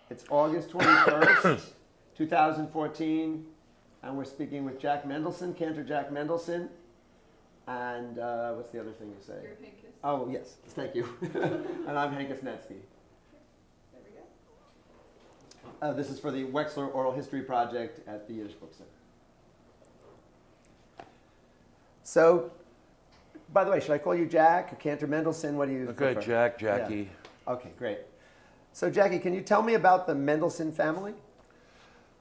It's August 21st, 2014, and we're speaking with Jack Mendelson, Cantor Jack Mendelson. And what's the other thing you say? You're Hankus. Oh, yes, thank you. And I'm Hankus Netsky. There we go. This is for the Wexler Oral History Project at the Yiddish Book Center. So, by the way, should I call you Jack, Cantor Mendelson? What do you Okay, prefer? Jack, Jackie. Yeah. Okay, great. So, Jackie, can you tell me about the Mendelson family?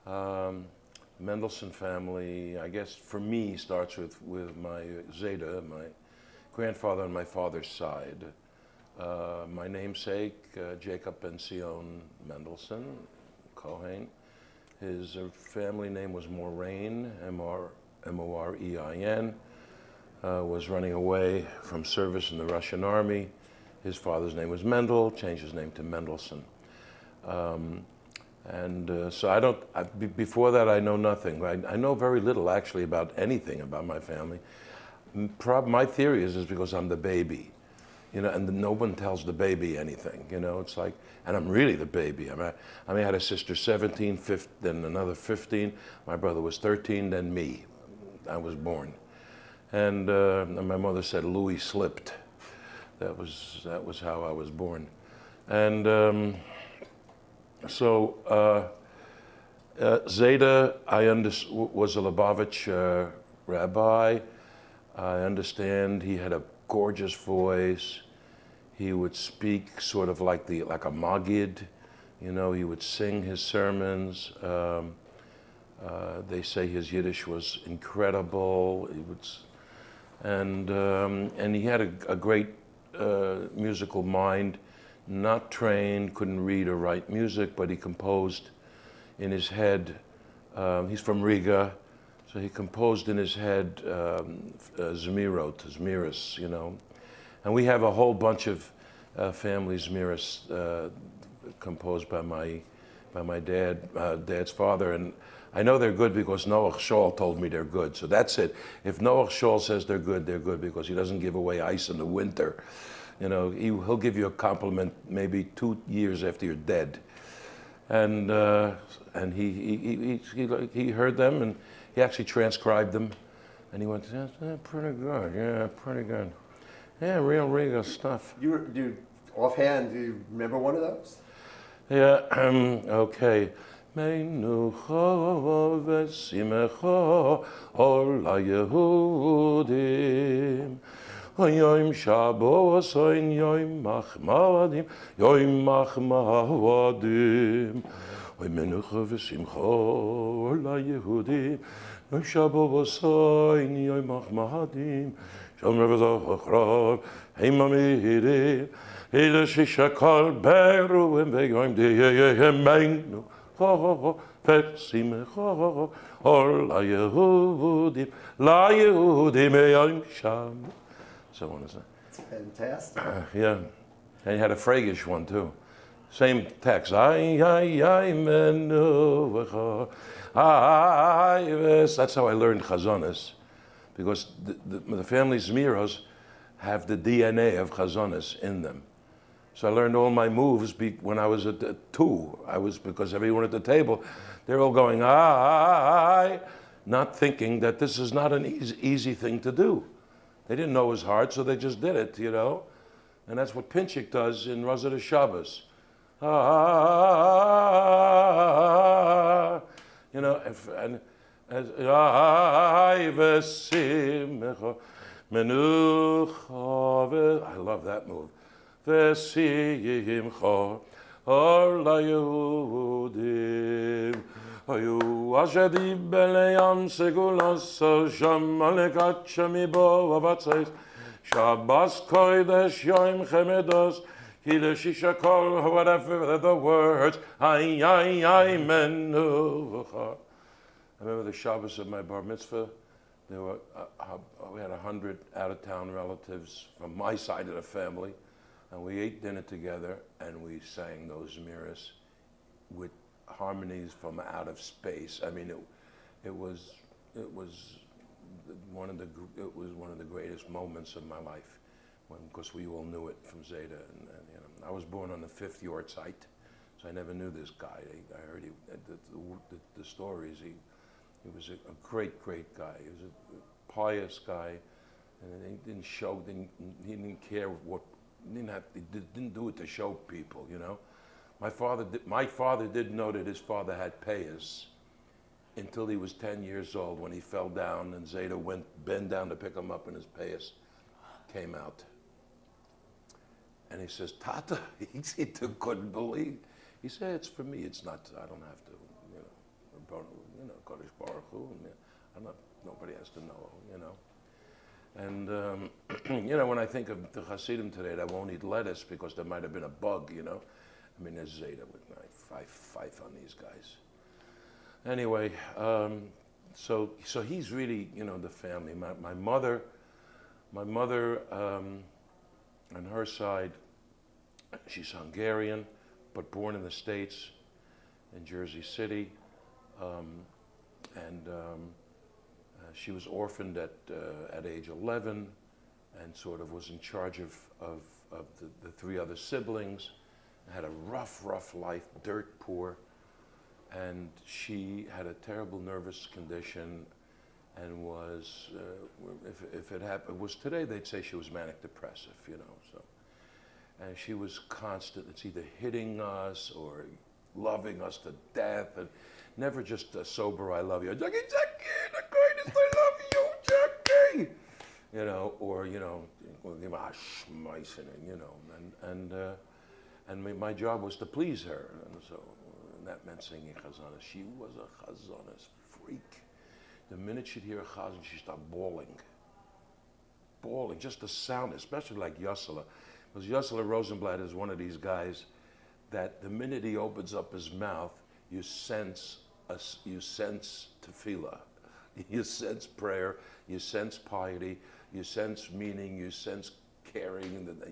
Mendelson family, I guess for me, starts with my Zeta, my grandfather on my father's side. My namesake, Jacob Ben Sion Mendelson, Kohen. His family name was Morein, M-O-R-E-I-N. Was running away from service in the Russian army. His father's name was Mendel, changed his name to Mendelson. So before that I know nothing. I know very little actually about anything about my family. My theory is because I'm the baby, and no one tells the baby anything, it's like, and I'm really the baby. I had a sister 17, then another 15, my brother was 13, then me. I was born. And my mother said Louis slipped. That was how I was born. And Zeta, was a Lubavitch rabbi. I understand he had a gorgeous voice. He would speak sort of like a Maggid. He would sing his sermons. They say his Yiddish was incredible. And he had a great musical mind, not trained, couldn't read or write music, but he composed in his head. He's from Riga, so he composed in his head Zmiris, And we have a whole bunch of family Zmiris composed by my dad's father. And I know they're good because Noach Shaul told me they're good. So that's it. If Noach Shaul says they're good because he doesn't give away ice in the winter. He'll give you a compliment maybe 2 years after you're dead. And he heard them and he actually transcribed them. And he went, yeah, pretty good. Yeah, pretty good. Yeah, real good stuff. Offhand, do you remember one of those? Yeah, okay. Menucha v'simcha ol haYehudim. Yom Shabbos oin yom machmadim, yom machmadim. Menucha v'simcha ol haYehudim. Yom Shabbos oin yom machmadim. Shom revazachrav heimamidim. Ele shishakol beruim ve'yom diyemeinu. V'simcha ol haYehudim. La Yehudim yom Shabbos. So on, isn't it? Fantastic. Yeah, and he had a Fragish one too. Same text. That's how I learned Chazonis, because the family Zmiros have the DNA of Chazonis in them. So I learned all my moves when I was at 2. Because everyone at the table, they're all going, not thinking that this is not an easy thing to do. They didn't know it was hard, so they just did it, And that's what Pinchik does in Rosh Shabbos. I love that move. V'simcha ol haYehudim. Ayu ashadi beleyam segulas sham alekat shamibo avatzais. Shabbos kodesh yom chemedos. Hile shishakol, whatever the words. Ay menucha. I remember the Shabbos of my bar mitzvah. We had 100 out-of-town relatives from my side of the family, and we ate dinner together, and we sang those Zmiris with harmonies from out of space. I mean, it was one of the greatest moments of my life, because we all knew it from Zeta. And I was born on the 5th Yortzeit, So I never knew this guy. I heard the stories. He was a great guy. He was a pious guy, and he didn't show. He didn't care what. He didn't do it to show people, you know. My father didn't know that his father had payas until he was 10 years old, when he fell down and Zeta bent down to pick him up, and his payas came out. And he says, Tata, he couldn't believe. He said, it's for me. It's not. I don't have to, Kodesh Baruch Hu. Nobody has to know, you know. And when I think of the Hasidim today, they won't eat lettuce because there might have been a bug, you know. I mean, there's Zeta with five on these guys. Anyway, so he's really, the family. My mother, on her side, she's Hungarian, but born in the States, in Jersey City, she was orphaned at age 11, and sort of was in charge of the three other siblings. Had a rough life, dirt poor, and she had a terrible nervous condition, and was, if it happened, was today they'd say she was manic depressive, so. And she was constant. It's either hitting us or loving us to death, and never just a sober "I love you." Jackie, the greatest, I love you, Jackie. Or give her a schmeissing, and my job was to please her, and so that meant singing chazanas. She was a chazanas freak. The minute she'd hear a chazan, she'd start bawling, just the sound, especially like Yossela. Because Yossela Rosenblatt is one of these guys that the minute he opens up his mouth, you sense tefillah, you sense prayer, you sense piety, you sense meaning, you sense caring, and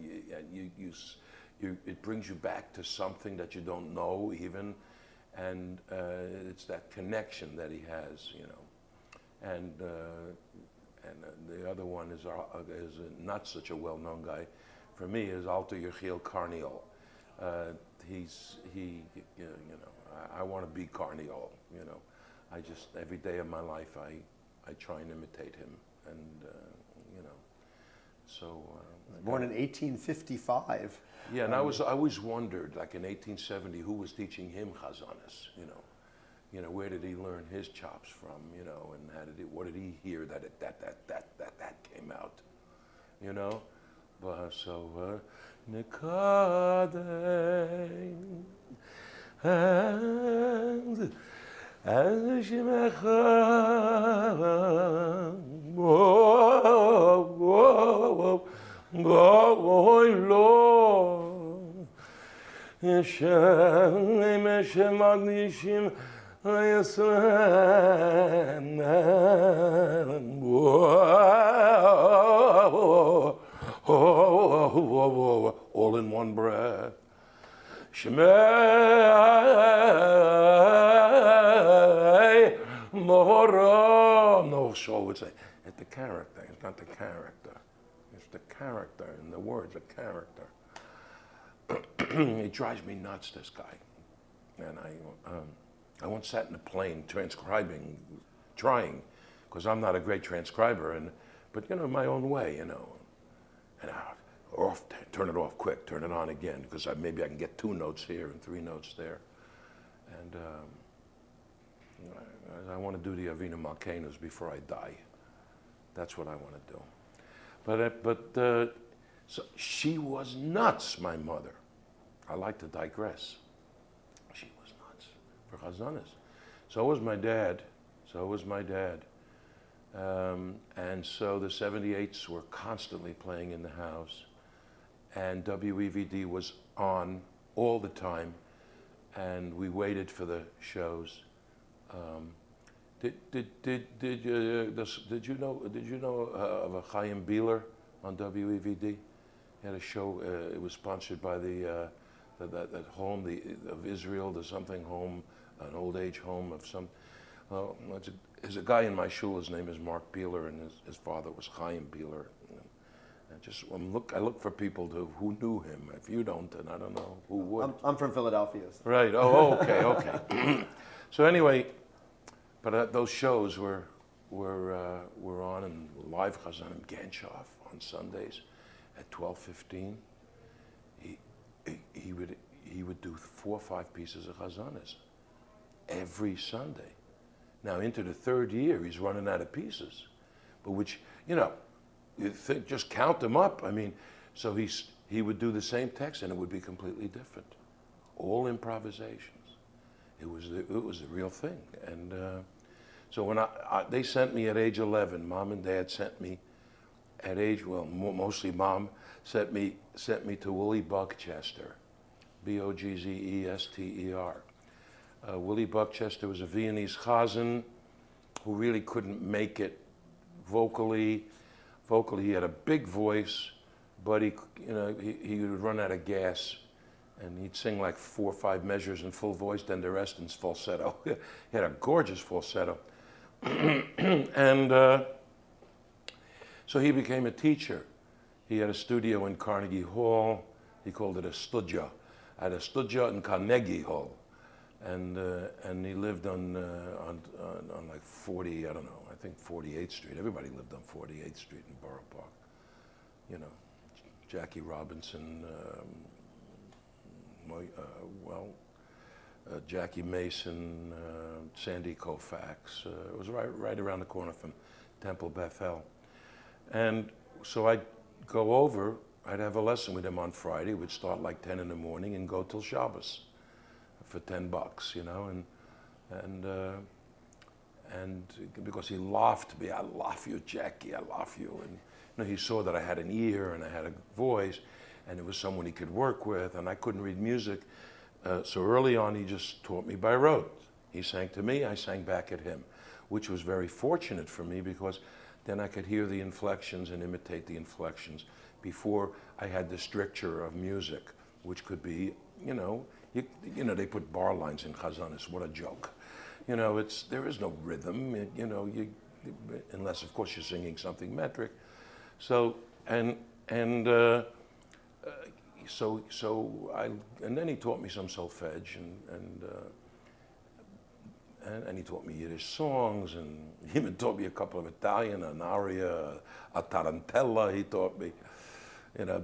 it brings you back to something that you don't know even, and it's that connection that he has, And the other one is not such a well-known guy. For me, is Alter Yechiel Carniel. I want to be Carniel, I just, every day of my life, I try and imitate him, and, so. Born in 1855. Yeah, and I always wondered, like in 1870, who was teaching him chazanas, where did he learn his chops from, and what did he hear that came out, But so, Nekadeh, and Shimecha, Lord, Hashem Magnishim, all in one breath. Shemei Mohoram. No, so would say, it's the character. It's not the character. It's the character in the words, the character. It drives me nuts, this guy. And I once sat in a plane trying, because I'm not a great transcriber, but my own way, and turn it off quick, turn it on again, because maybe I can get 2 notes here and 3 notes there, and I want to do the Avinu Malkenos before I die. That's what I want to do. So she was nuts, my mother. I like to digress. She was nuts for chazanas. So was my dad. And so the 78s were constantly playing in the house, and WEVD was on all the time, and we waited for the shows. Did you know of a Chaim Bieler on WEVD? He had a show. It was sponsored by that home of Israel. There's something home, an old age home of some. Well, there's a guy in my shul. His name is Mark Bieler, and his father was Chaim Bieler. I look for people who knew him. If you don't, then I don't know who would. I'm from Philadelphia. So. Right. Oh, okay, okay. So anyway, but those shows were on, and live Chazanim Ganchoff on Sundays at 12:15. He would do 4 or 5 pieces of Chazanis every Sunday. Now into the 3rd year, he's running out of pieces, but which you think, just count them up. I mean, so he would do the same text and it would be completely different. All improvisations. It was a real thing. And so when they sent me at age 11, Mom and Dad sent me at age, mostly Mom sent me to Willie Buckchester, Bogzester. Willie Buckchester was a Viennese chazan who really couldn't make it vocally. He had a big voice, but he would run out of gas, and he'd sing like 4 or 5 measures in full voice, then the rest in falsetto. He had a gorgeous falsetto, and so he became a teacher. He had a studio in Carnegie Hall. He called it a studio. I had a studio in Carnegie Hall, and he lived on like 40, I don't know, I think 48th Street. Everybody lived on 48th Street in Borough Park. Jackie Robinson, Jackie Mason, Sandy Koufax. It was right around the corner from Temple Bethel. And so I'd go over, I'd have a lesson with him on Friday. We'd start like 10 in the morning and go till Shabbos for $10, and because he laughed me, I laugh you, Jackie, I laugh you. And he saw that I had an ear and I had a voice, and it was someone he could work with, and I couldn't read music. So early on, he just taught me by rote. He sang to me, I sang back at him, which was very fortunate for me because then I could hear the inflections and imitate the inflections before I had the stricture of music, which could be, they put bar lines in Chazanis. What a joke. There is no rhythm, unless of course you're singing something metric. So, and then he taught me some solfege and he taught me Yiddish songs, and he even taught me a couple of Italian, an aria, a tarantella he taught me. So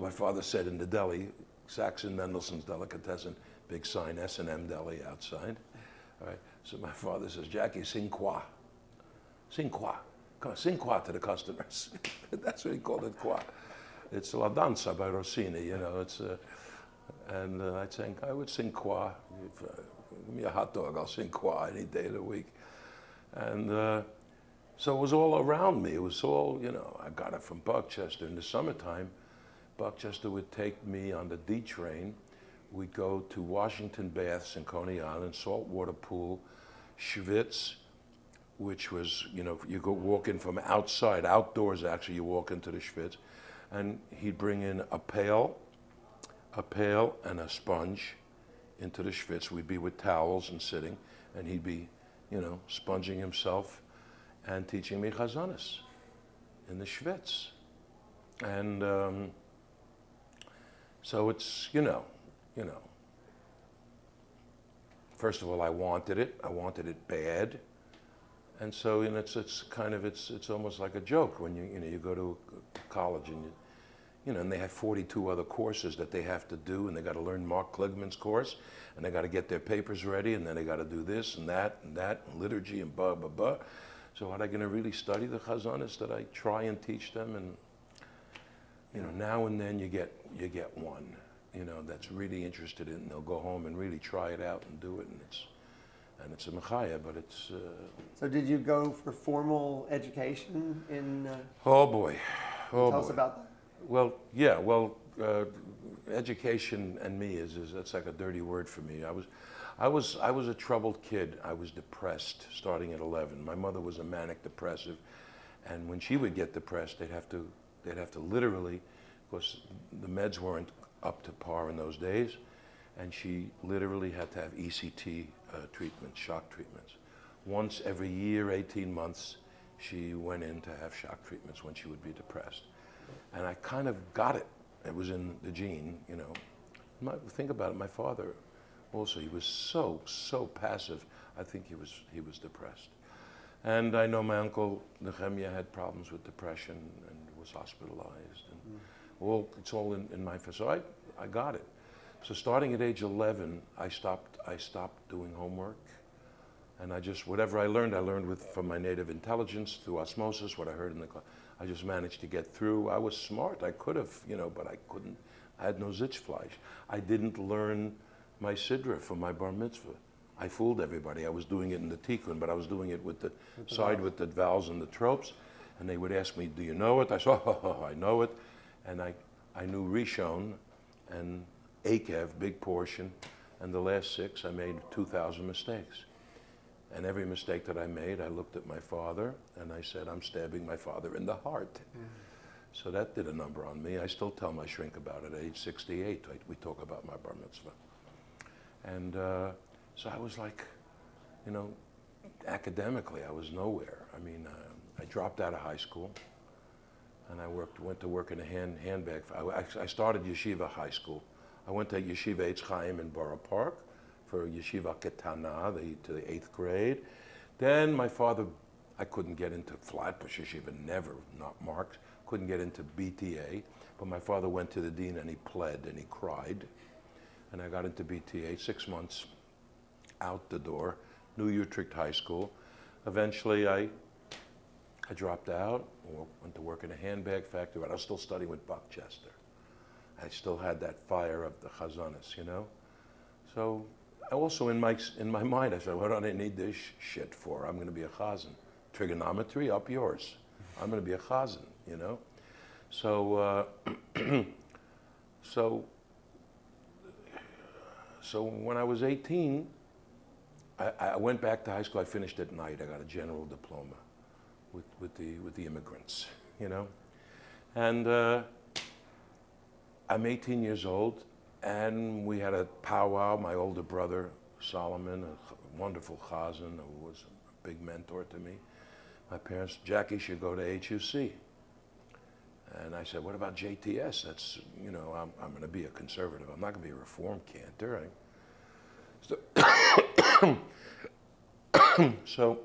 my father said in the deli, Saxon Mendelson's delicatessen, big sign, S&M deli outside. All right. So my father says, Jackie, sing quoi? Sing quoi? Come on, sing quoi to the customers. That's what he called it, quoi. It's La Danza by Rossini, and I would sing quoi. Give me a hot dog, I'll sing quoi any day of the week. And so it was all around me. It was all, I got it from Buckchester. In the summertime, Buckchester would take me on the D train. We'd go to Washington Baths in Coney Island, saltwater pool, Schwitz, which was, you go walk in from outside, outdoors actually, you walk into the Schwitz, and he'd bring in a pail and a sponge into the Schwitz. We'd be with towels and sitting, and he'd be, sponging himself and teaching me Chazanis in the Schwitz. And so it's, first of all, I wanted it bad. And so, it's almost like a joke when you go to college and and they have 42 other courses that they have to do, and they got to learn Mark Kligman's course, and they got to get their papers ready, and then they got to do this and that, and liturgy and blah, blah, blah. So are they going to really study the Chazanis that I try and teach them? And, now and then you get one, that's really interested in it, and they'll go home and really try it out and do it, and it's a mechaya, but it's... So did you go for formal education in... Oh boy. Tell us about that. Well, yeah, education and me that's like a dirty word for me. I was a troubled kid. I was depressed starting at 11. My mother was a manic depressive, and when she would get depressed, they'd have to literally, because the meds weren't up to par in those days, and she literally had to have ECT treatments, shock treatments, once every year, 18 months, she went in to have shock treatments when she would be depressed. And I kind of got it. It was in the gene, you know. Think about it, my father also, he was so passive. I think he was depressed. And I know my uncle Nehemiah had problems with depression and was hospitalized. And it's all in my, so I got it. So starting at age 11, I stopped doing homework. And I just, whatever I learned from my native intelligence, through osmosis, what I heard in the class. I just managed to get through. I was smart, I could have, you know, but I couldn't. I had no Sitzfleisch. I didn't learn my sidra for my bar mitzvah. I fooled everybody. I was doing it in the tikkun, but I was doing it with the side with the vowels and the tropes. And they would ask me, do you know it? I said, oh, I know it. And I knew Rishon and Akev, big portion. And the last 6, I made 2,000 mistakes. And every mistake that I made, I looked at my father and I said, I'm stabbing my father in the heart. So that did a number on me. I still tell my shrink about it at age 68. We talk about my bar mitzvah. And so I was like, you know, academically, I was nowhere. I mean, I dropped out of high school and I went to work in a handbag. I started yeshiva high school. I went to yeshiva Eitz Chaim in Borough Park for yeshiva ketana, to the 8th grade. Then my father, I couldn't get into Flatbush yeshiva, never, not marked. Couldn't get into BTA, but my father went to the dean and he pled and he cried. And I got into BTA, 6 months out the door, New Utrecht High School. Eventually I dropped out, or went to work in a handbag factory, but I was still studying with Buckchester. I still had that fire of the chazanas, you know? So I also in my mind, I said, what do I need this shit for? I'm gonna be a chazan. Trigonometry, up yours. I'm gonna be a chazan, you know? So, so when I was 18, I went back to high school. I finished at night. I got a general diploma with the immigrants, you know? And I'm 18 years old, and we had a powwow. My older brother, Solomon, a wonderful chazan who was a big mentor to me. My parents, Jackie should go to HUC. And I said, what about JTS? That's, you know, I'm going to be a conservative. I'm not going to be a reform cantor. So,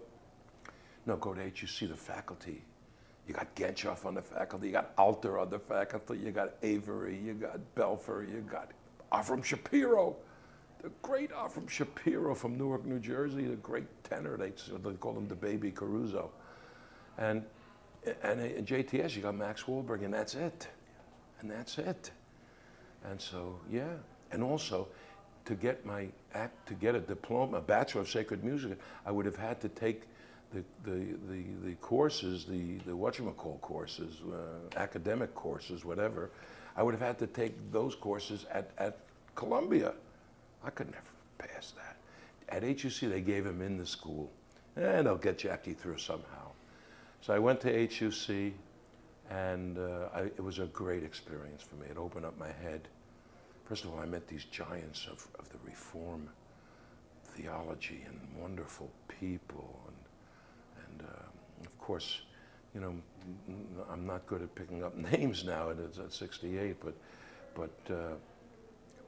no, go to HUC, the faculty. You got Genshoff on the faculty, you got Alter on the faculty, you got Avery, you got Belfer, you got Avram Shapiro, the great Avram Shapiro from Newark, New Jersey, the great tenor. They call him the baby Caruso. And in JTS, you got Max Wahlberg, and that's it. And that's it. And so, yeah. And also, to get a diploma, a Bachelor of Sacred Music, I would have had to take the courses, the whatchamacall courses, academic courses, whatever. I would have had to take those courses at Columbia. I could never pass that. At HUC, they gave him in the school, and they'll get Jackie through somehow. So I went to HUC, and it was a great experience for me. It opened up my head. First of all, I met these giants of the Reform theology and wonderful people. And of course, you know, I'm not good at picking up names now at 68, but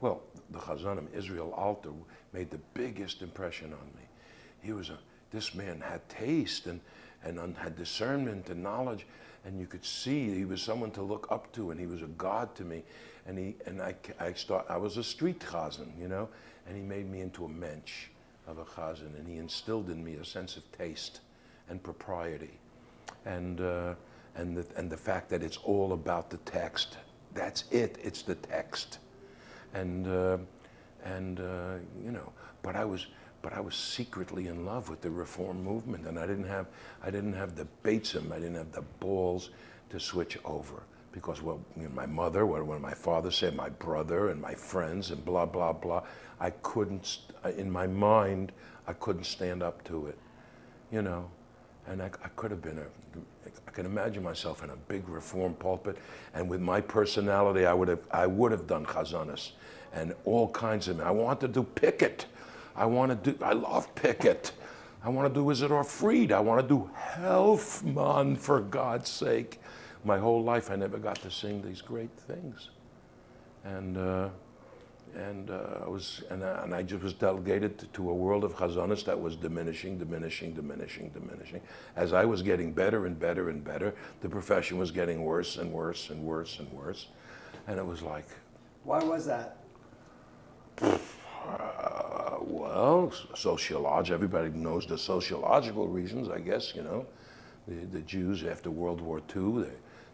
well, the Chazanim, Israel Alter, made the biggest impression on me. This man had taste and had discernment and knowledge, and you could see he was someone to look up to, and he was a god to me. I was a street chazan, you know, and he made me into a mensch of a chazan, and he instilled in me a sense of taste and propriety, and the fact that it's all about the text. That's it. It's the text, and you know. But I was secretly in love with the Reform movement, and I didn't have the beitzim, I didn't have the balls to switch over, because, well, you know, my mother, when my father said, my brother and my friends and blah blah blah, I couldn't, in my mind, I couldn't stand up to it, you know, and I could have been I can imagine myself in a big Reform pulpit, and with my personality, I would have done chazanas and all kinds of. I wanted to do Pickett. I love Pickett. I want to do Isidor Fried. I want to do Helfman, for God's sake. My whole life I never got to sing these great things. And I just was delegated to a world of chazanis that was diminishing. As I was getting better and better and better, the profession was getting worse and worse and worse and worse. And it was like, Why was that? well, everybody knows the sociological reasons, I guess, you know. The Jews after World War II,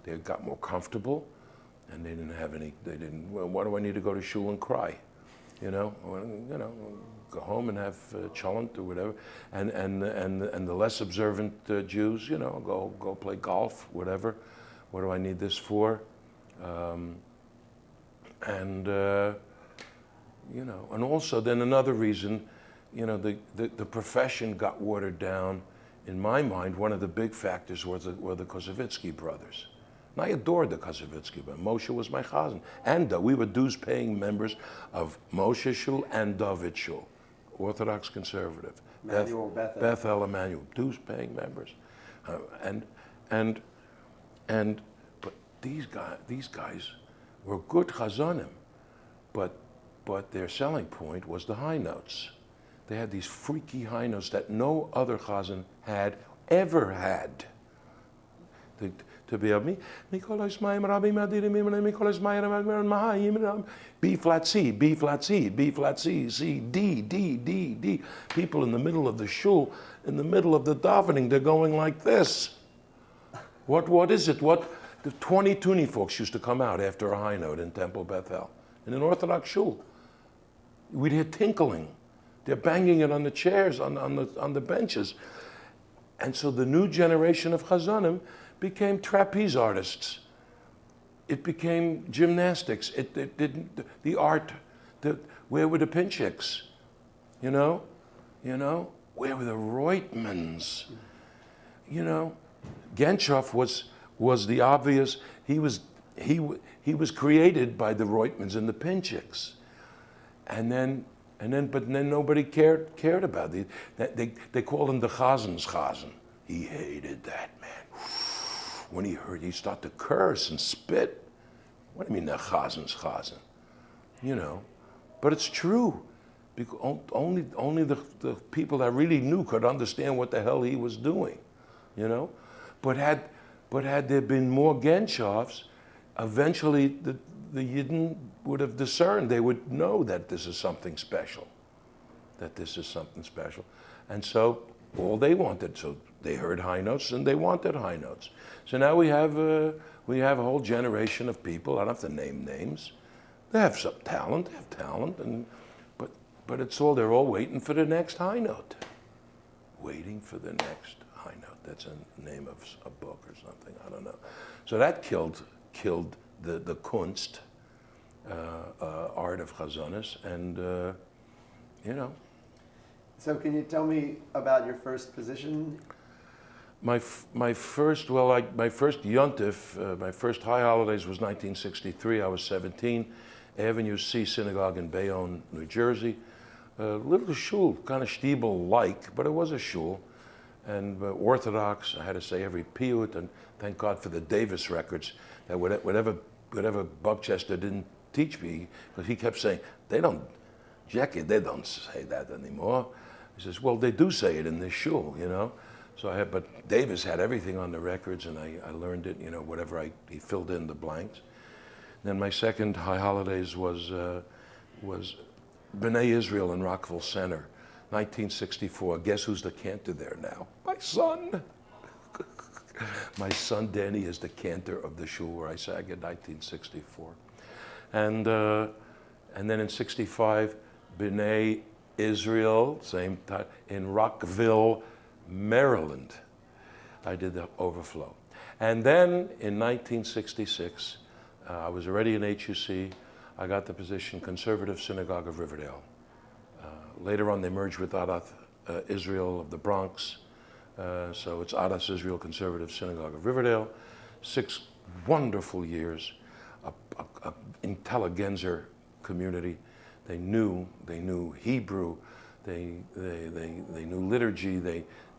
they got more comfortable, and they didn't have any, well, why do I need to go to shul and cry? You know, go home and have cholent or whatever. And the less observant Jews, you know, go play golf, whatever. What do I need this for? You know, and also then another reason, you know, the profession got watered down. In my mind, one of the big factors were the Kozovitsky brothers. And I adored the Kozovitsky, but Moshe was my chazan. And we were dues-paying members of Moshe Shul and David Shul, Orthodox conservative. Bethel Emmanuel, dues-paying members. But these guys were good chazanim, but their selling point was the high notes. They had these freaky high notes that no other chazan had ever had. To be able B flat C, B flat C, B flat C, C, D, D, D, D. People in the middle of the shul, in the middle of the davening, they're going like this. What is it? The 20 tuning folks used to come out after a high note in Temple Bethel, in an Orthodox shul. We'd hear tinkling. They're banging it on the chairs, on the benches. And so the new generation of chazanim became trapeze artists. It became gymnastics. It didn't, the art, where were the pinchicks? You know, where were the Reutmans? You know, Genshoff was the obvious, he was created by the Reutmans and the pinchicks. But then nobody cared about it. They called him the Chazen's Chazen. He hated that, man. When he heard, he started to curse and spit. What do you mean the Chazen's Chazen? You know, but it's true. Because only the people that really knew could understand what the hell he was doing, you know. But had there been more Genshoffs, eventually the Yidden would have discerned. They would know that this is something special. And so all they wanted, so they heard high notes and they wanted high notes. So now we have a whole generation of people. I don't have to name names. They have some talent. But it's all, they're all waiting for the next high note. Waiting for the next high note. That's a name of a book or something. I don't know. So that killed the Kunst, art of chazanis, and you know. So can you tell me about your first position? My first yontif, my first high holidays was 1963. I was 17, Avenue C Synagogue in Bayonne, New Jersey. Little shul, kind of shtibel-like, but it was a shul. And Orthodox, I had to say every piyut, and thank God for the Davis records, that whatever Buckchester didn't teach me, because he kept saying, they don't say that anymore. He says, well, they do say it in this shul, you know. So but Davis had everything on the records, and I learned it, you know, whatever he filled in the blanks. Then my second high holidays was B'nai Israel in Rockville Center, 1964. Guess who's the cantor there now? My son. My son Danny is the cantor of the shul where I sang in 1964. And then in 65, B'nai Israel, same time, in Rockville, Maryland. I did the overflow. And then in 1966, I was already in HUC. I got the position Conservative Synagogue of Riverdale. Later on, they merged with Adath Israel of the Bronx. So it's Adath Israel Conservative Synagogue of Riverdale. 6 wonderful years, a intelligencer community. They knew Hebrew, They knew liturgy.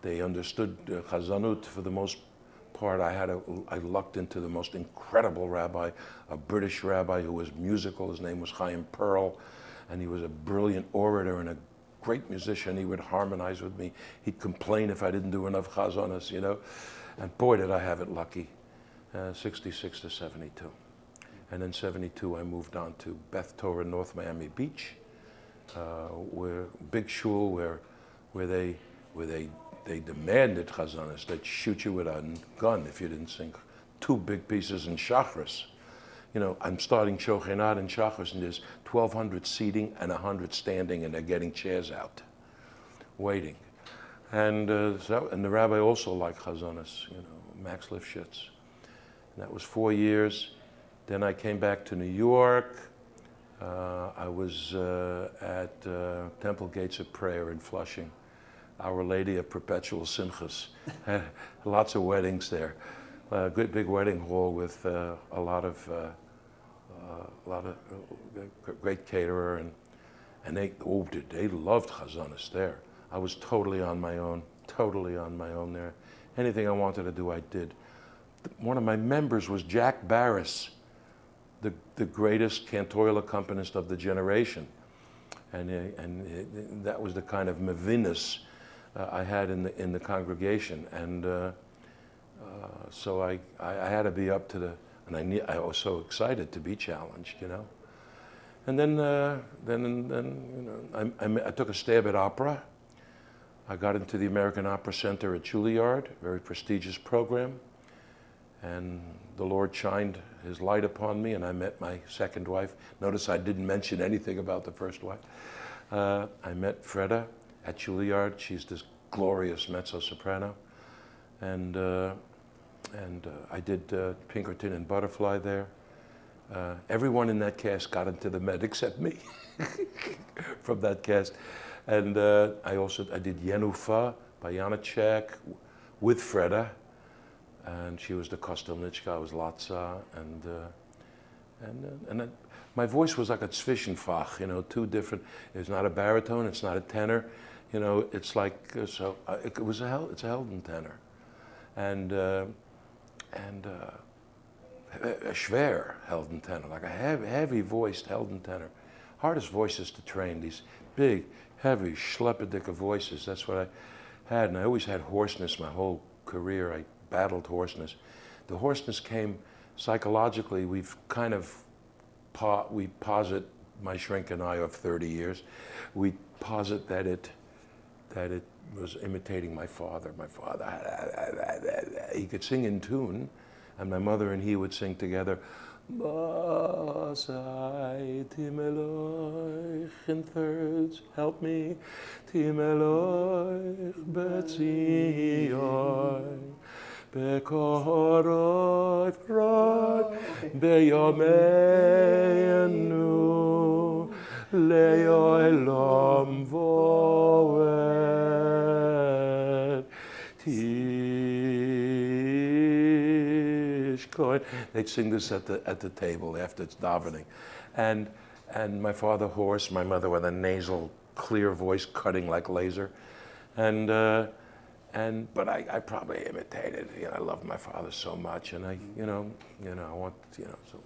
They understood chazanut for the most part. I lucked into the most incredible rabbi, a British rabbi who was musical. His name was Chaim Pearl, and he was a brilliant orator and a great musician. He would harmonize with me. He'd complain if I didn't do enough chazanas, you know. And boy, did I have it lucky. 66 to 72. And in 72, I moved on to Beth Torah, North Miami Beach, where big shul where they demanded chazanas. They'd shoot you with a gun if you didn't sing 2 big pieces in Shachris. You know, I'm starting KlezKanada in Shachris, and there's 1,200 seating and 100 standing, and they're getting chairs out, waiting. And and the rabbi also liked chazanas, you know, Max Lifshitz. And that was 4 years. Then I came back to New York. I was at Temple Gates of Prayer in Flushing, Our Lady of Perpetual Simchas. Lots of weddings there. Good big wedding hall with a lot of great caterer, and they loved chazanas there. I was totally on my own there. Anything I wanted to do, I did. One of my members was Jack Barris, the greatest cantorial accompanist of the generation, and that was the kind of mevinus I had in the congregation, and so I had to be up to the, and I was so excited to be challenged, you know. And then you know, I took a stab at opera. I got into the American Opera Center at Juilliard, very prestigious program, and the Lord shined His light upon me, and I met my second wife. Notice I didn't mention anything about the first wife. I met Freda at Juilliard. She's this glorious mezzo-soprano, and I did Pinkerton and Butterfly there. Everyone in that cast got into the Met except me from that cast. And I did Yenufa by Janacek with Freda, and she was the Kostelnichka, I was Latza, and my voice was like a Zwischenfach, you know, 2 different. It's not a baritone, it's not a tenor, you know. It's like it's a Helden tenor, and a schwer Helden tenor, like a heavy-voiced Helden tenor. Hardest voices to train, these big, heavy, schleppendicke voices. That's what I had, and I always had hoarseness my whole career. I battled hoarseness. The hoarseness came psychologically. We've kind of, we posit, my shrink and I of 30 years, we posit that it was imitating my father. My father, he could sing in tune, and my mother and he would sing together. In thirds, help me, Timeloich Betzion, Bekorov Rod, Beyomeinu, Leolam Voed, They'd sing this at the table after it's davening, and my father hoarse, my mother with a nasal, clear voice cutting like laser, but I probably imitated. You know, I love my father so much, and I want, you know, so.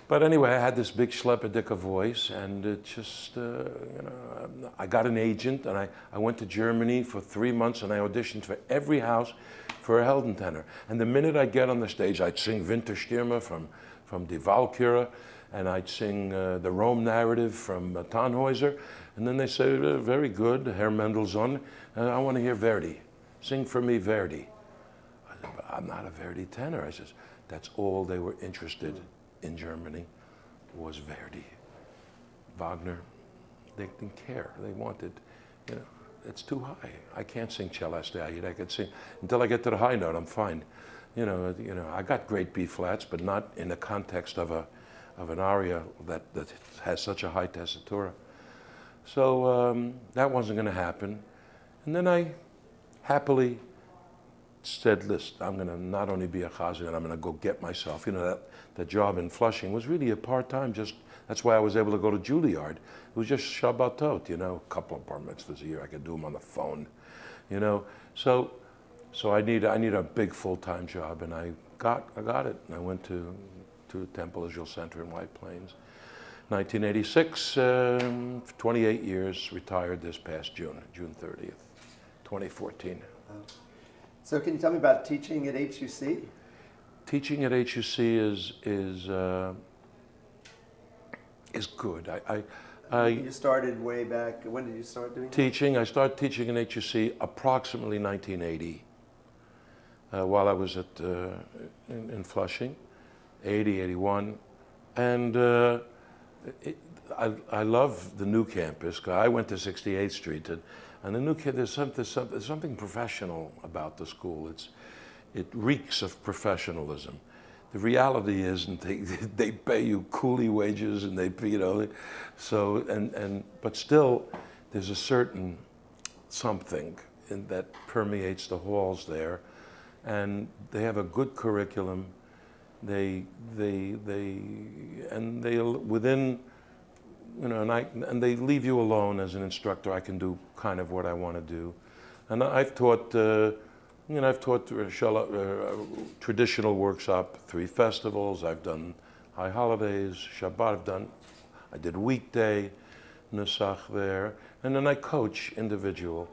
But anyway, I had this big schleppendicke voice, and it just, you know, I got an agent, and I went to Germany for 3 months, and I auditioned for every house for a Helden tenor. And the minute I'd get on the stage, I'd sing Winterstürme from Die Walküre, and I'd sing the Rome narrative from Tannhäuser, and then they say, very good, Herr Mendelson, I want to hear Verdi. Sing for me Verdi. I said, but I'm not a Verdi tenor. I says, that's all they were interested in Germany was Verdi. Wagner, they didn't care. They wanted, you know, it's too high. I can't sing Celeste. I could sing until I get to the high note. I'm fine. You know. I got great B flats, but not in the context of an aria that has such a high tessitura. So that wasn't going to happen. And then I happily said, listen, I'm going to not only be a chazan, I'm going to go get myself. You know, that job in Flushing was really a part-time, that's why I was able to go to Juilliard. It was just Shabbatot, you know, a couple of bar mitzvahs a year. I could do them on the phone, you know. So I need a big full-time job, and I got it. And I went to Temple Israel Center in White Plains. 1986, 28 years, retired this past June 30th, 2014. So can you tell me about teaching at HUC? Teaching at HUC is good. You started way back. When did you start doing teaching? I started teaching in HUC approximately 1980, while I was in Flushing, 80, 81, and I love the new campus. I went to 68th Street, and the new campus, there's something professional about the school. It reeks of professionalism. The reality is, they pay you coolie wages, and they, you know, so but still, there's a certain something that permeates the halls there, and they have a good curriculum. They within, you know, and they leave you alone as an instructor. I can do kind of what I want to do, and I've taught. I've taught traditional workshop, 3 festivals. I've done high holidays, Shabbat. I did weekday, Nusach there, and then I coach individual.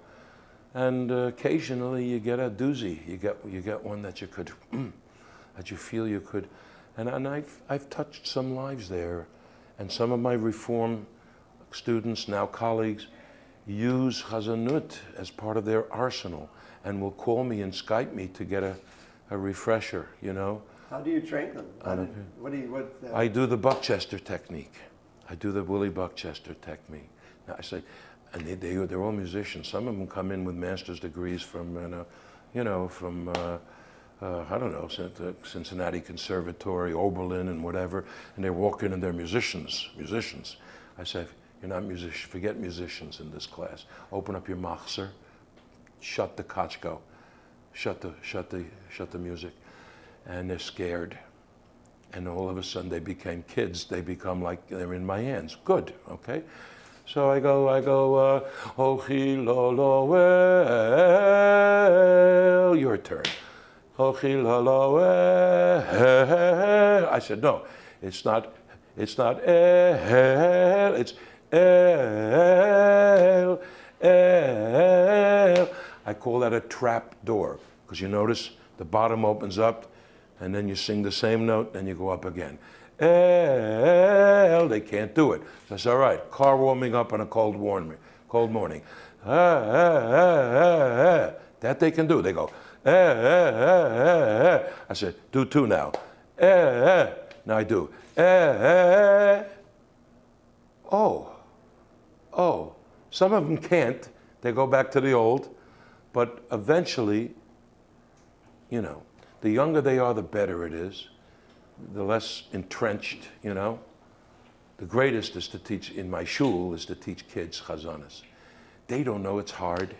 And occasionally you get a doozy. You get one that you could, that you feel you could, and I've touched some lives there, and some of my Reform students, now colleagues, use Chazanut as part of their arsenal, and will call me and Skype me to get a refresher, you know. How do you train them? I do the Buckchester technique. I do the Willie Buckchester technique. Now I say, and they're all musicians. Some of them come in with master's degrees from, from I don't know, Cincinnati Conservatory, Oberlin, and whatever, and they walk in and they're musicians. I say, you're not musicians. Forget musicians in this class. Open up your machzer. Shut the kachko, shut the music, and they're scared. And all of a sudden they became kids. They become like they're in my hands. Good, okay. So I go. Ochi lo lo well. Your turn. Ochi lo lo well. I said no. It's not el. It's el. El. I call that a trap door, because you notice the bottom opens up, and then you sing the same note, and you go up again. They can't do it. That's all right. Car warming up on a cold morning. That they can do. They go. I said, do 2 now. Now I do. Oh. Some of them can't. They go back to the old. But eventually, you know, the younger they are, the better it is. The less entrenched, you know. The greatest is to teach, in my shul, is to teach kids chazanas. They don't know it's hard,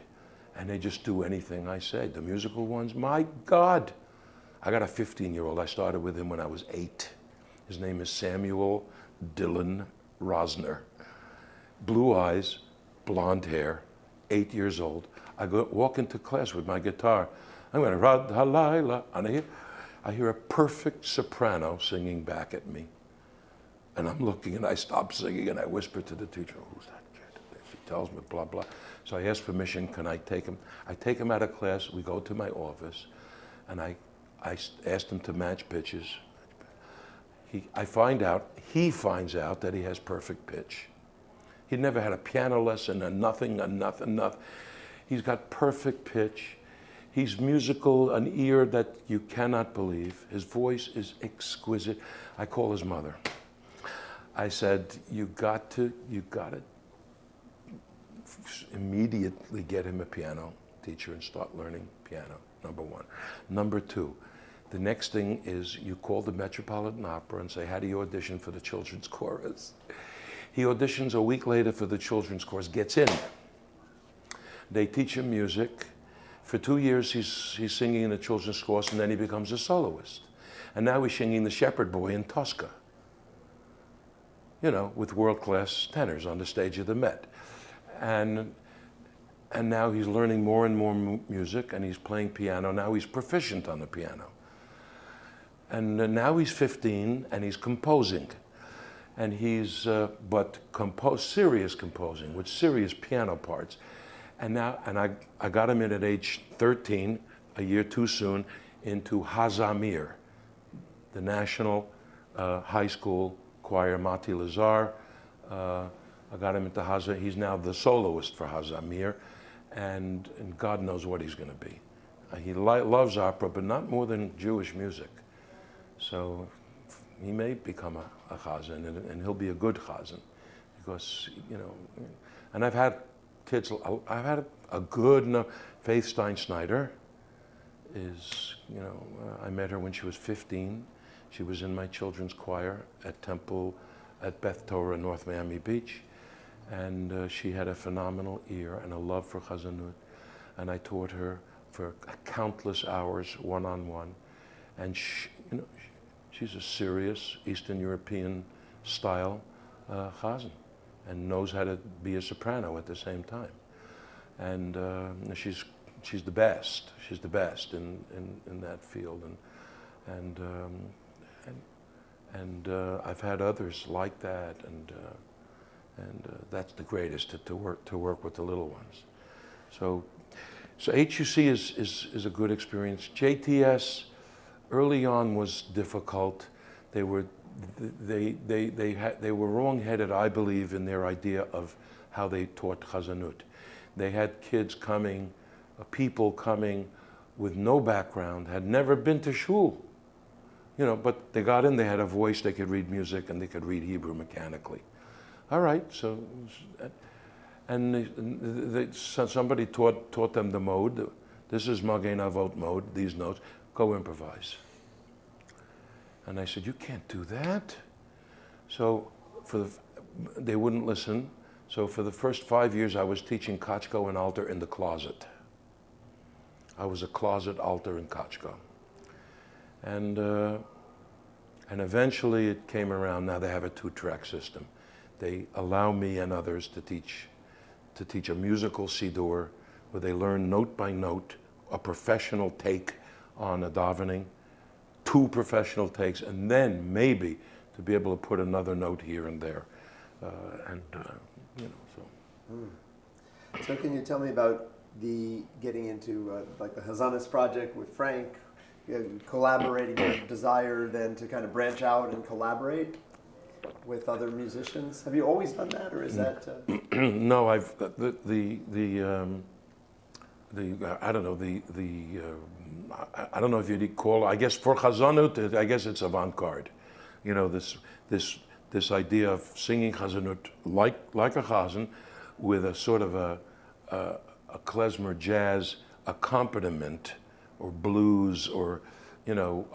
and they just do anything I say. The musical ones, my God. I got a 15-year-old. I started with him when I was 8. His name is Samuel Dylan Rosner. Blue eyes, blonde hair, 8 years old. I walk into class with my guitar. I'm going to rad halayla, and I hear a perfect soprano singing back at me. And I'm looking, and I stop singing, and I whisper to the teacher, who's that kid? She tells me, blah, blah. So I ask permission, can I take him? I take him out of class, we go to my office, and I asked him to match pitches. He finds out that he has perfect pitch. He'd never had a piano lesson, nothing. He's got perfect pitch. He's musical, an ear that you cannot believe. His voice is exquisite. I call his mother. I said, you got to immediately get him a piano teacher and start learning piano, number 1. Number 2, the next thing is you call the Metropolitan Opera and say, how do you audition for the children's chorus? He auditions a week later for the children's chorus, gets in. They teach him music. For 2 years, he's singing in the children's chorus, and then he becomes a soloist. And now he's singing the Shepherd Boy in Tosca, you know, with world-class tenors on the stage of the Met. And now he's learning more and more music, and he's playing piano. Now he's proficient on the piano. And now he's 15, and he's composing. And he's, serious composing, with serious piano parts. And I got him in at age 13, a year too soon, into Hazamir, the national high school choir, Mati Lazar. I got him into Hazamir. He's now the soloist for Hazamir, and God knows what he's going to be. He loves opera, but not more than Jewish music. So he may become a chazan, and he'll be a good chazan, because, you know, and I've had kids, I've had a good enough. Faith Stein-Snyder is, you know, I met her when she was 15. She was in my children's choir at Temple at Beth Torah, North Miami Beach. And she had a phenomenal ear and a love for chazanut. And I taught her for countless hours, one-on-one. And she, you know, she's a serious Eastern European style chazan, and knows how to be a soprano at the same time. And she's the best. She's the best in that field. And I've had others like that, and that's the greatest, to work with the little ones. So HUC is a good experience. JTS early on was difficult. They were wrong-headed, I believe, in their idea of how they taught chazanut. They had kids coming, people coming with no background, had never been to shul, you know, but they got in, they had a voice, they could read music, and they could read Hebrew mechanically. All right, so, and somebody taught them the mode. This is Magen Avot mode, these notes, go improvise. And I said, you can't do that. So they wouldn't listen. So for the first 5 years, I was teaching Kachko and altar in the closet. I was a closet altar in Kachko. And eventually it came around. Now they have a 2-track system. They allow me and others to teach a musical siddur, where they learn note by note a professional take on a davening, 2 professional takes, and then maybe to be able to put another note here and there, you know. So. So can you tell me about the getting into like the Hazanis project with Frank, collaborating, your desire then to kind of branch out and collaborate with other musicians? Have you always done that, or is that? No, I've I don't know I don't know if you'd call. I guess for chazanut, I guess it's avant-garde. You know, this idea of singing chazanut like a chazan, with a sort of a klezmer jazz accompaniment, or blues, or, you know,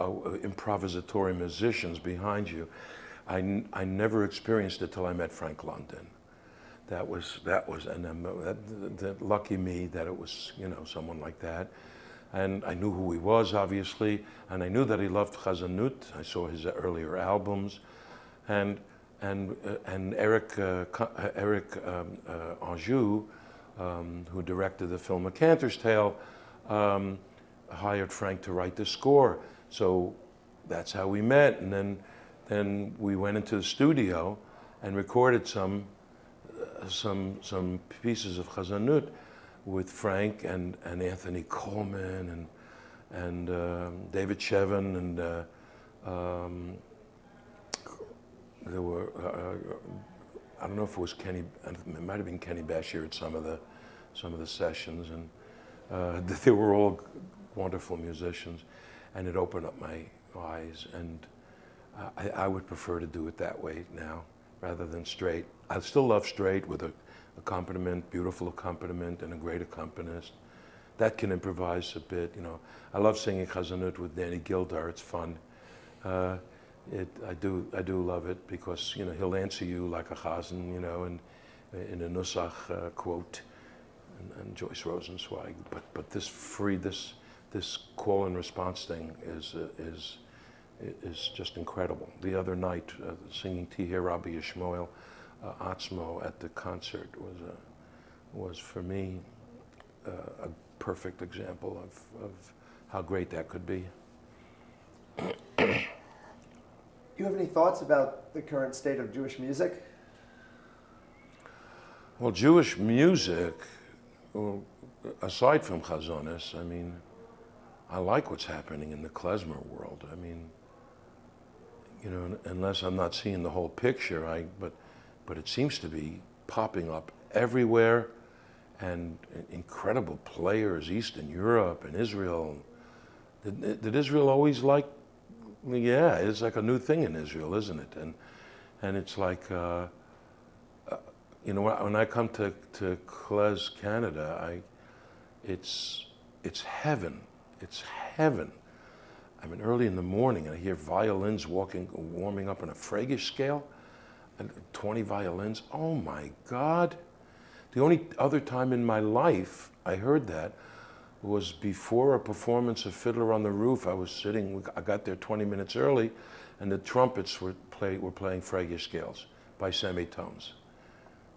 improvisatory musicians behind you. I never experienced it till I met Frank London. That was, and lucky me that it was, you know, someone like that. And I knew who he was, obviously, and I knew that he loved chazanut. I saw his earlier albums, and Eric Anjou, who directed the film A Cantor's Tale, hired Frank to write the score. So that's how we met, and then we went into the studio and recorded some pieces of chazanut with Frank and Anthony Coleman and David Shevin, and there were I don't know if it was Kenny, it might have been Kenny Bashir at some of the sessions, and they were all wonderful musicians, and it opened up my eyes, and I would prefer to do it that way now rather than straight. I still love straight with a accompaniment, beautiful accompaniment, and a great accompanist that can improvise a bit. You know, I love singing chazanut with Danny Gildar. It's fun. I do love it, because, you know, he'll answer you like a chazan, you know, and in a nusach quote, and Joyce Rosenzweig. But this call and response thing is just incredible. The other night, singing Tihir Rabbi Yishmael Atzmo at the concert was for me a perfect example of how great that could be. Do you have any thoughts about the current state of Jewish music? Well, Jewish music, aside from Chazonis, I mean, I like what's happening in the klezmer world. I mean, you know, unless I'm not seeing the whole picture, but it seems to be popping up everywhere, and incredible players, Eastern Europe and Israel. Did Israel always like? Yeah, it's like a new thing in Israel, isn't it? And it's like, you know, when I come to KlezKanada, it's heaven. It's heaven. I mean, early in the morning, and I hear violins warming up on a Fragish scale, and 20 violins. Oh my God! The only other time in my life I heard that was before a performance of Fiddler on the Roof. I got there 20 minutes early, and the trumpets were playing Fragish scales by semitones.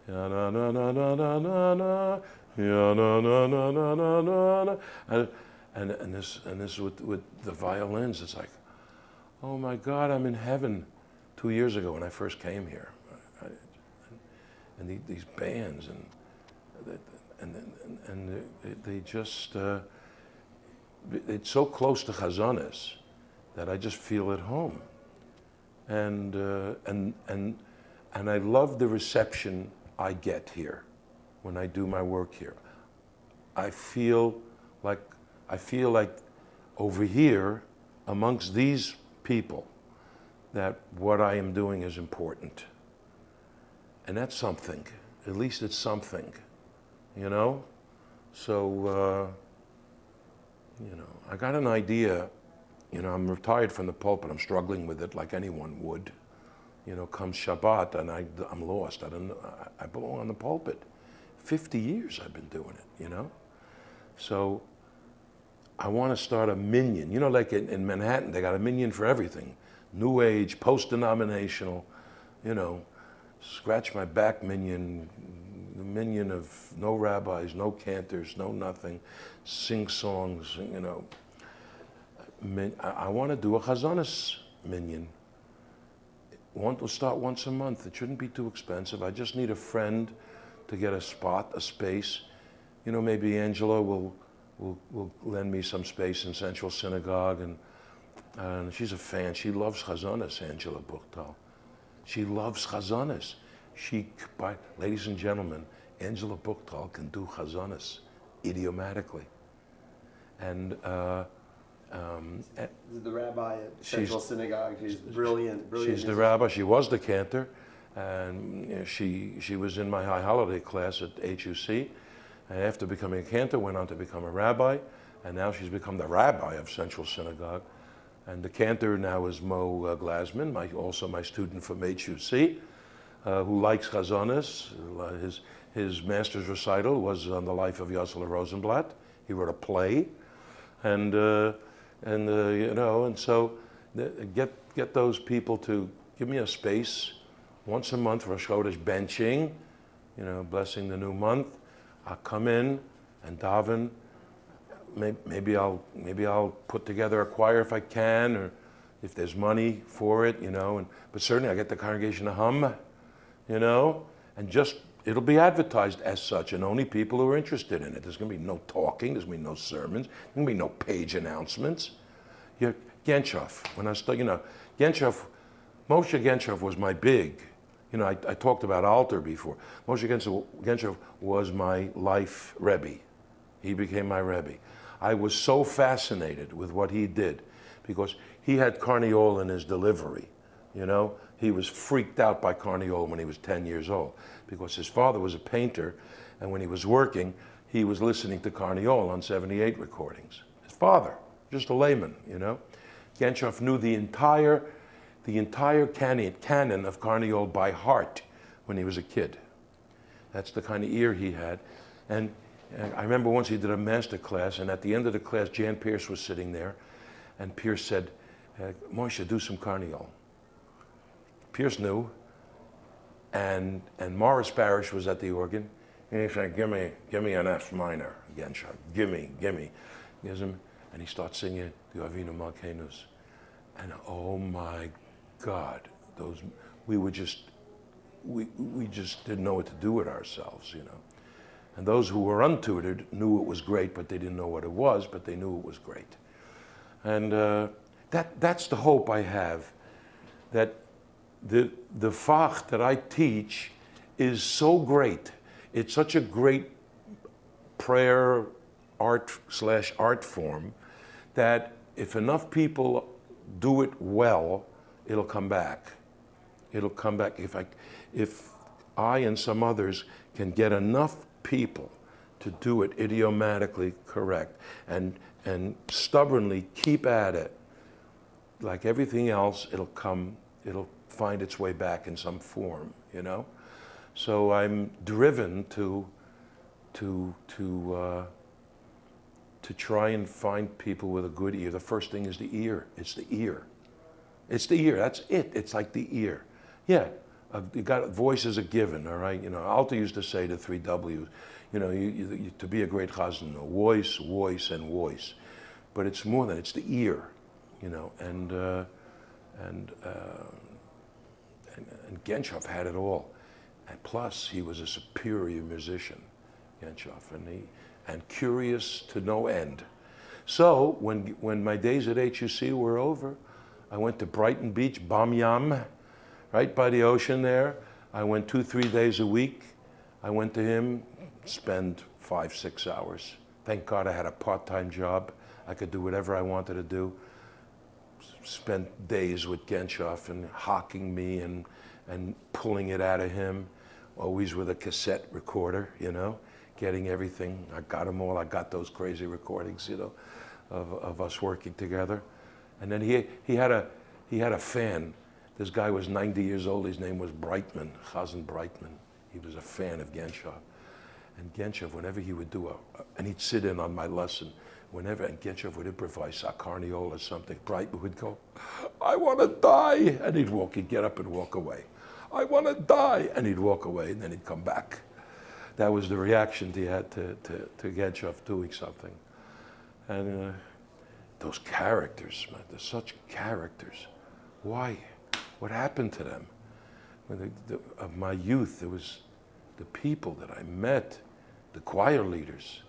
Ya na na na na na na na, ya na na na na na na na, and this with the violins. It's like, oh my God, I'm in heaven. 2 years ago when I first came here, and these bands and they just it's so close to Chazonis that I just feel at home, and I love the reception I get here when I do my work here. I feel like over here amongst these people that what I am doing is important, and that's something. At least it's something, you know. So you know, I got an idea. You know, I'm retired from the pulpit. I'm struggling with it like anyone would. You know, comes Shabbat and I'm lost. I belong on the pulpit. 50 years I've been doing it, you know? So I want to start a minyan. You know, like in Manhattan, they got a minyan for everything. New Age, post-denominational, you know, scratch my back minyan, the minyan of no rabbis, no cantors, no nothing, sing songs, you know. I want to do a Chazonis minyan. We'll start once a month. It shouldn't be too expensive. I just need a friend to get a spot, a space. You know, maybe Angela will lend me some space in Central Synagogue, and she's a fan. She loves Chazonis, Angela Buchtal. She loves Chazonis. Ladies and gentlemen, Angela Buchtal can do Chazonis idiomatically. And the rabbi at Central Synagogue. She's brilliant. She's the rabbi. She was the cantor, and you know, she was in my high holiday class at HUC. And after becoming a cantor, went on to become a rabbi, and now she's become the rabbi of Central Synagogue. And the cantor now is Mo Glasman, also my student from HUC, who likes Chazonis. His master's recital was on the life of Yossele Rosenblatt. He wrote a play, and you know, and so get those people to give me a space once a month, Rosh Chodesh benching, you know, blessing the new month. I'll come in and daven. Maybe I'll put together a choir if I can, or if there's money for it, you know. But certainly I get the congregation to hum, you know, and just it'll be advertised as such, and only people who are interested in it. There's going to be no talking. There's going to be no sermons. There's going to be no page announcements. Genshov, when I started, you know, Moshe Genshov was my big. You know, I talked about Alter before. Moshe Genshov was my life Rebbe. He became my Rebbe. I was so fascinated with what he did because he had carniole in his delivery. You know, he was freaked out by carniole when he was 10 years old because his father was a painter, and when he was working, he was listening to carniole on 78 recordings. His father, just a layman, you know. Genshov knew the entire canon of carniole by heart when he was a kid. That's the kind of ear he had. And And I remember once he did a master class, and at the end of the class, Jan Pierce was sitting there, and Pierce said, Moshe, do some carniole. Pierce knew, and Morris Parrish was at the organ, and he said, give me an F minor, again, gimme. Gives him, and he starts singing the Avinu Malkenus. And oh my God, we just didn't know what to do with ourselves, you know. And those who were untutored knew it was great, but they didn't know what it was, but they knew it was great. And that's the hope I have, that the fach that I teach is so great. It's such a great prayer art/art form that if enough people do it well, it'll come back. It'll come back. If I and some others can get enough people to do it idiomatically correct and stubbornly keep at it, like everything else, it'll find its way back in some form, you know? So I'm driven to try and find people with a good ear. The first thing is the ear. It's the ear. It's the ear. That's it. It's like the ear. Yeah, you got voice is a given. All right. You know, Alta used to say the 3 W's. You know, you to be a great chazan, voice, voice, and voice. But it's more than it's the ear. You know, and Genshov had it all. And plus, he was a superior musician, Genshov, and curious to no end. So when my days at HUC were over, I went to Brighton Beach, Bamyam, right by the ocean there. I went 2-3 days a week. I went to him, spend 5-6 hours. Thank God I had a part-time job. I could do whatever I wanted to do. Spent days with Genshov and hawking me and pulling it out of him, always with a cassette recorder, you know, getting everything. I got them all. I got those crazy recordings, you know, of us working together. And then he had a fan. This guy was 90 years old. His name was Brightman, Chazan Brightman. He was a fan of Genshov. And Genshov, whenever he would do and he'd sit in on my lesson, and Genshov would improvise a carniole or something, Brightman would go, I want to die. And he'd get up and walk away. I want to die. And he'd walk away, and then he'd come back. That was the reaction he had to Genshov doing something. And those characters, man, they're such characters. Why? What happened to them? Of my youth, there was the people that I met, the choir leaders.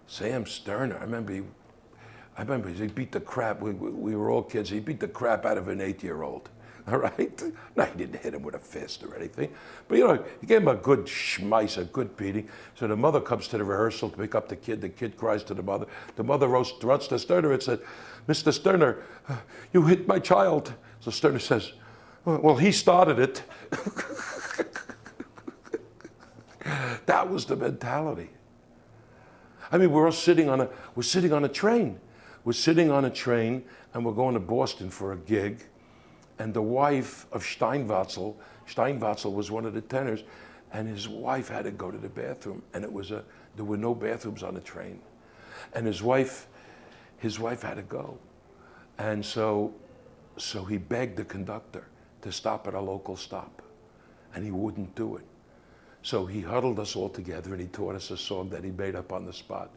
Sam Sterner, I remember he beat the crap, we were all kids, he beat the crap out of an 8-year-old, all right? No, he didn't hit him with a fist or anything, but you know, he gave him a good schmice, a good beating. So the mother comes to the rehearsal to pick up the kid cries to the mother runs to Sterner and said, Mr. Sterner, you hit my child. So Sterner says, well, he started it. That was the mentality. I mean, we're sitting on a train. We're sitting on a train, and we're going to Boston for a gig. And the wife of Steinwatzel was one of the tenors, and his wife had to go to the bathroom, and there were no bathrooms on the train, and his wife had to go, and so he begged the conductor to stop at a local stop, and he wouldn't do it. So he huddled us all together, and he taught us a song that he made up on the spot.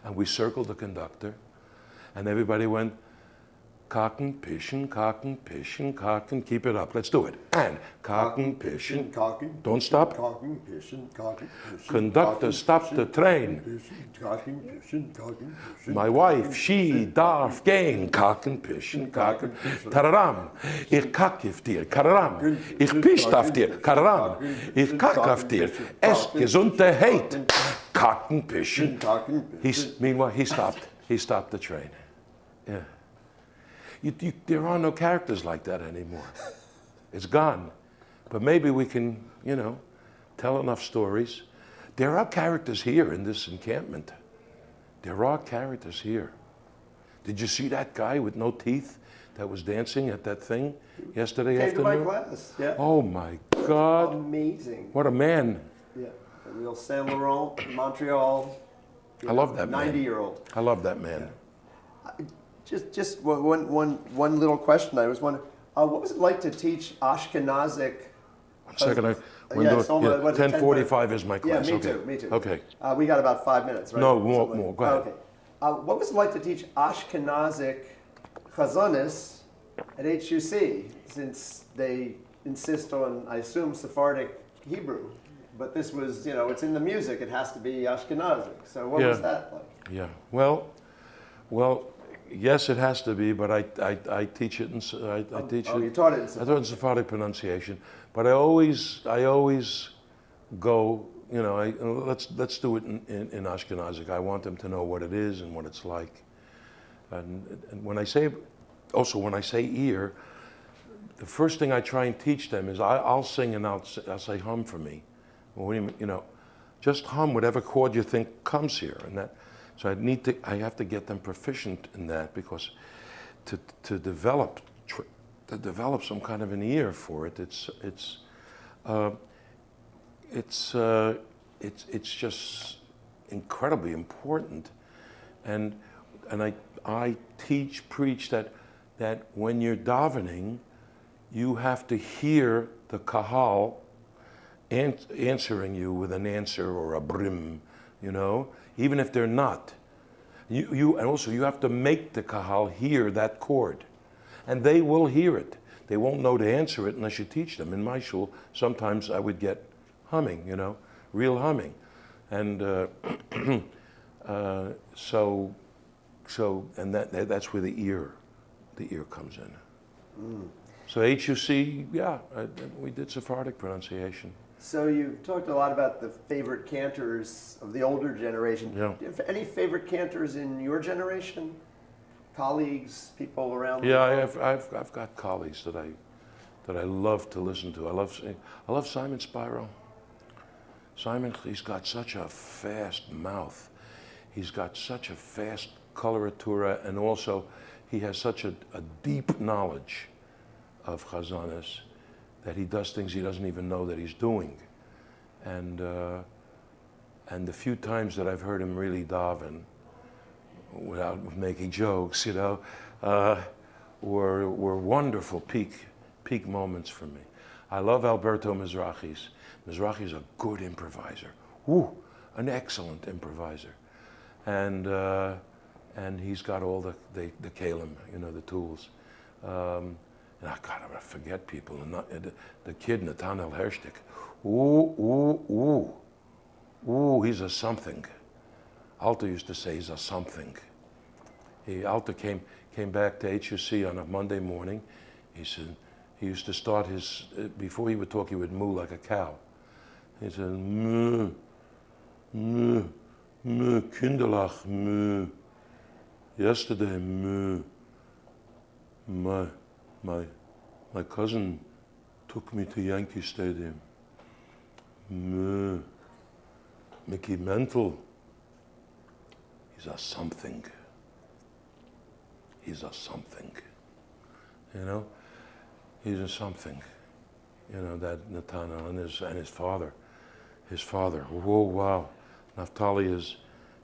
And we circled the conductor, and everybody went, Kaken, Pischen, Kaken, Pischen, Kaken. Keep it up. Let's do it. And Kaken, Pischen. Kaken. Don't stop. Kaken, Pischen, Kaken, Pischen. Conductor, stop the train. Kaken, Pischen, Kaken, Pischen. My wife, she darf gehen. Kaken, Pischen, Kaken. Tararam. Ich kack auf dir. Kararam. Ich pischt auf dir. Kararam. Ich kack auf dir. Es Gesundheit. Kaken, Pischen. Meanwhile, he stopped the train. Yeah. There are no characters like that anymore. It's gone. But maybe we can, you know, tell enough stories. There are characters here in this encampment. There are characters here. Did you see that guy with no teeth that was dancing at that thing yesterday afternoon? Came to my class, yeah. Oh my God. Amazing. What a man. Yeah, the real Saint Laurent, Montreal, You I love that man. 90-year-old. I love that man. Just one little question. I was wondering, what was it like to teach Ashkenazic? One second, when yeah, do it's almost, what is it, 10:45 is my class. Yeah, me okay. too, me too. Okay. We got about 5 minutes, right? No, more, Something more. Go ahead. Okay. What was it like to teach Ashkenazic Chazanis at HUC, since they insist on, I assume, Sephardic Hebrew? But this was, it's in the music. It has to be Ashkenazic. So what was that like? Yeah. Well, yes, it has to be, but I teach it. I teach it. You taught it in I Sephardic. taught it in Sephardic pronunciation, but I always go. Let's do it in Ashkenazic. I want them to know what it is and what it's like. And when I say ear, the first thing I try and teach them is I'll sing and I'll say hum for me. Well, what do you just hum whatever chord you think comes here, and that. So I have to get them proficient in that, because to develop some kind of an ear for it, it's just incredibly important, and I preach that when you're davening, you have to hear the kahal answering you with an answer or a brim, even if they're not. And also you have to make the kahal hear that chord, and they will hear it. They won't know to answer it unless you teach them. In my shul, sometimes I would get humming, real humming, and and that's where the ear comes in. So HUC, we did Sephardic pronunciation. So you talked a lot about the favorite cantors of the older generation. Yeah. Do you have any favorite cantors in your generation? Colleagues, people around? Yeah, I've got colleagues that I love to listen to. I love Simon Spiro. Simon, he's got such a fast mouth. He's got such a fast coloratura, and also he has such a deep knowledge of Chazanis that he does things he doesn't even know that he's doing. And the few times that I've heard him really daven, without making jokes, were wonderful peak moments for me. I love Alberto Mizrahi's. Mizrahi's a good improviser. An excellent improviser. And he's got all the kalim, the tools. And I gotta forget people. And the kid, Nathaniel Hershtik. He's a something. Alta used to say he's a something. Alta came back to HUC on a Monday morning. He said he used to start before he would talk, he would moo like a cow. He said, moo, moo, moo, kinderlach, moo. Yesterday, moo. My cousin took me to Yankee Stadium. Moo. Mickey Mantle. He's a something. He's a something. He's a something. That Nathaniel and his father. His father. Whoa, wow. Naftali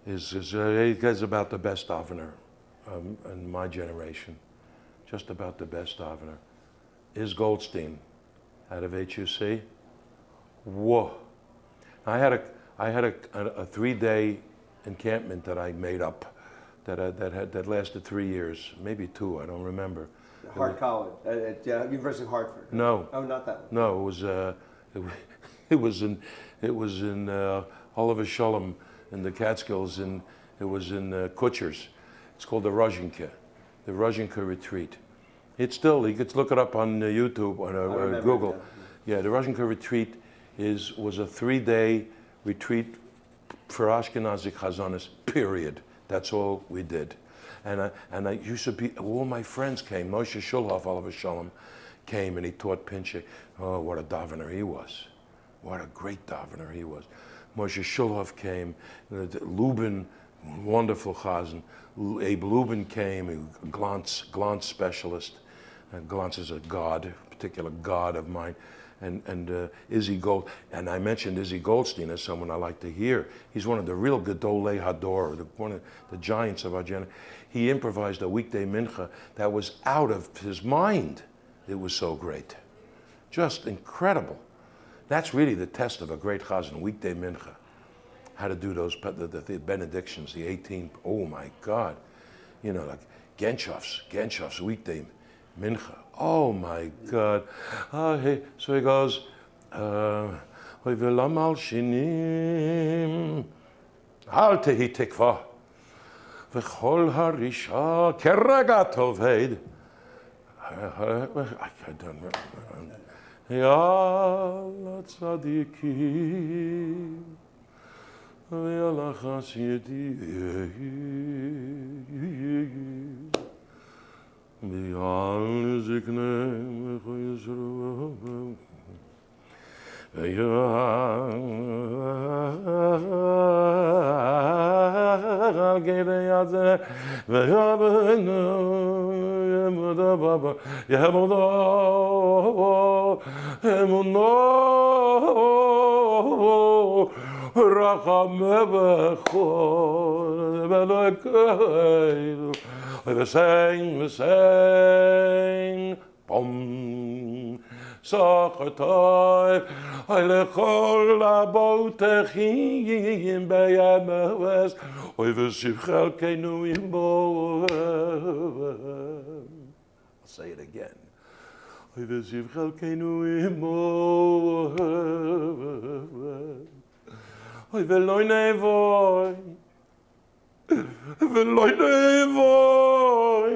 he's about the best davener in my generation. Just about the best davener. Is Goldstein out of HUC. Whoa. I had a 3-day encampment that I made up that lasted 3 years, maybe 2, I don't remember. Hart College at University of Hartford. No. Oh, not that one. No, it was in Oliver Sholem in the Catskills, and it was in Kutcher's. It's called the Ruzhinka Retreat. It's still, you could look it up on YouTube or Google. Yeah, the Ruzhinka Retreat was a 3-day retreat for Ashkenazi Chazanis, period. That's all we did. And I used to be, all my friends came. Moshe Shulhoff, Oliver Sholem, came and he taught Pinchik. Oh, what a davener he was. What a great davener he was. Moshe Shulhoff came, Lubin, wonderful chazan. Abe Lubin came, a Glantz specialist. Glantz is a god, a particular god of mine. and Izzy Gold. And I mentioned Izzy Goldstein as someone I like to hear. He's one of the real Gedolei Hador, one of the giants of our generation. He improvised a weekday mincha that was out of his mind. It was so great. Just incredible. That's really the test of a great chazan, weekday mincha. How to do those, the benedictions, the 18, oh my God. You know, like Genshov's weekday mincha. Oh my God. So he goes, Oy v'lamal shinim, al tehi tikva, v'chol harisha keraga toved. I don't know. Ya tzadikim, v'yala chasyedim, v'yal ziknem v'choyesru, v'yal gedeyadze, v'yal Yemuno, Racham Bechor, Belekei, V'sein, Bom, Sachatay, Lechol Abotechim Beyemes, Oy v'sivchel keinu imbo. Say it again. Oy v'sivchel keinu imbo. Oy v'loy nevoy. V'loy nevoy.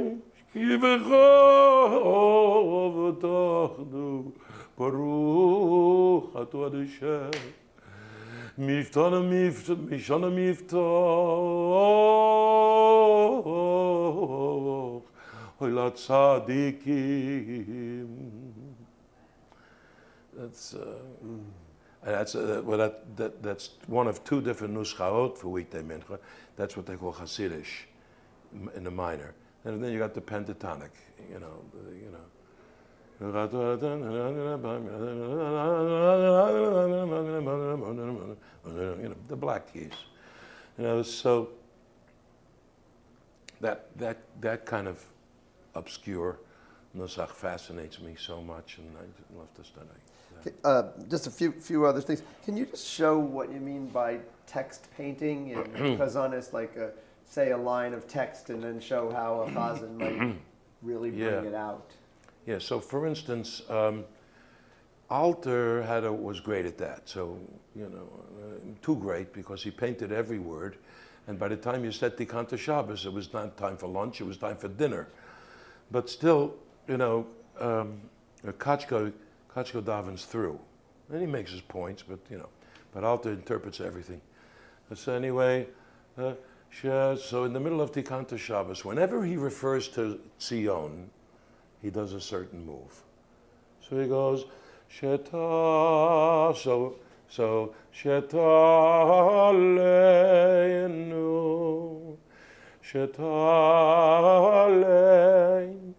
Ki v'chov v'tachnu. Baruch atu Adishem. Miftana mishana miftach. Oy la tzadikim. That's one of two different nuschaot for weekday mincha. That's what they call Hasidish in the minor. And then you got the pentatonic, you know. The black keys. So that kind of obscure nusach fascinates me so much, and I love to study that. Just a few other things. Can you just show what you mean by text painting in Kazanis, like say a line of text, and then show how a chazan might really bring it out? Yeah. So, for instance, Alter was great at that. So, too great because he painted every word, and by the time you said Cantor Shabbos, it was not time for lunch; it was time for dinner. But still, Kachko davens through, and he makes his points. But Alter interprets everything. So anyway, so in the middle of Cantor Shabbos, whenever he refers to Tzion, he does a certain move. So he goes, Sheta, so Sheta leinu, Sheta lein,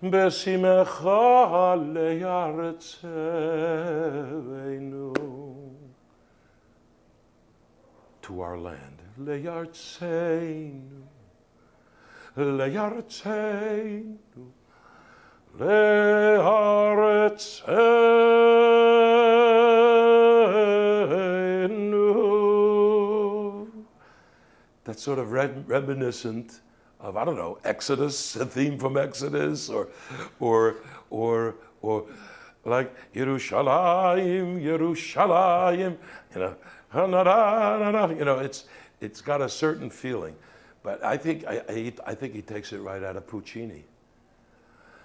Besimecha leyaretzeinu, to our land, leyaretzeinu, leyaretzeinu, that's sort of reminiscent of, I don't know, Exodus, a theme from Exodus, or like Yerushalayim, it's got a certain feeling, but I think he takes it right out of Puccini.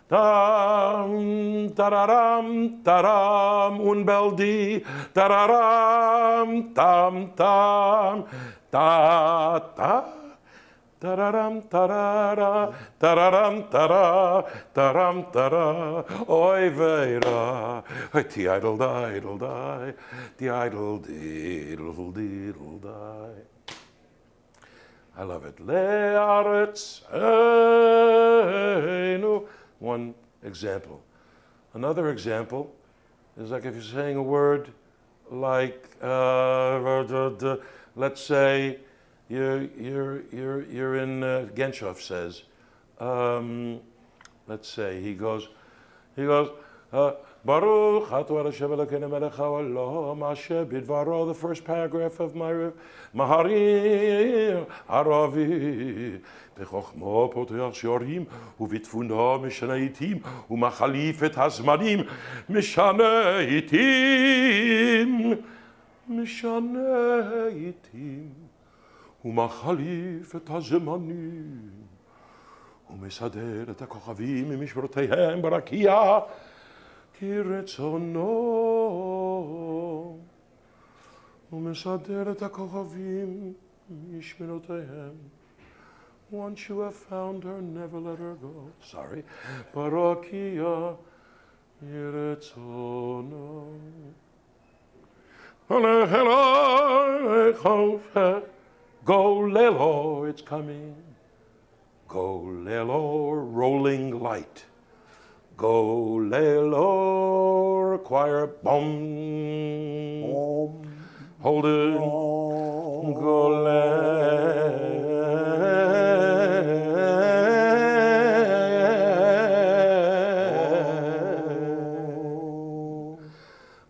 Dam, tararam, taram, un beldi, tararam, tam, tam, ta, ta, tararam, tarara, tararam, tara, taram, tara, oi veira, ti idle die, the idle diddle, diddle die. I love it. Le'aretzeinu. One example. Another example It's like if you're saying a word like, let's say you're in, Genshoff says, let's say he goes, Baruch Atah Hashem Elokeinu melech haolam asher bidvaro, the first paragraph of my Maharim Haravi. Bechokmo poteach shorim uvitfuna mishana itim umachalif et hazmanim mishana itim umachalif et hazmanim ומסדר את הכוכבים ממשברותיהם ברקיע כרצונו ומסדר את הכוכבים ממשברותיהם. Once you have found her, never let her go. Sorry. ברקיע כרצונו. Go lelo, it's coming. Go lelo, rolling light. Go lelo, choir, boom. Hold it.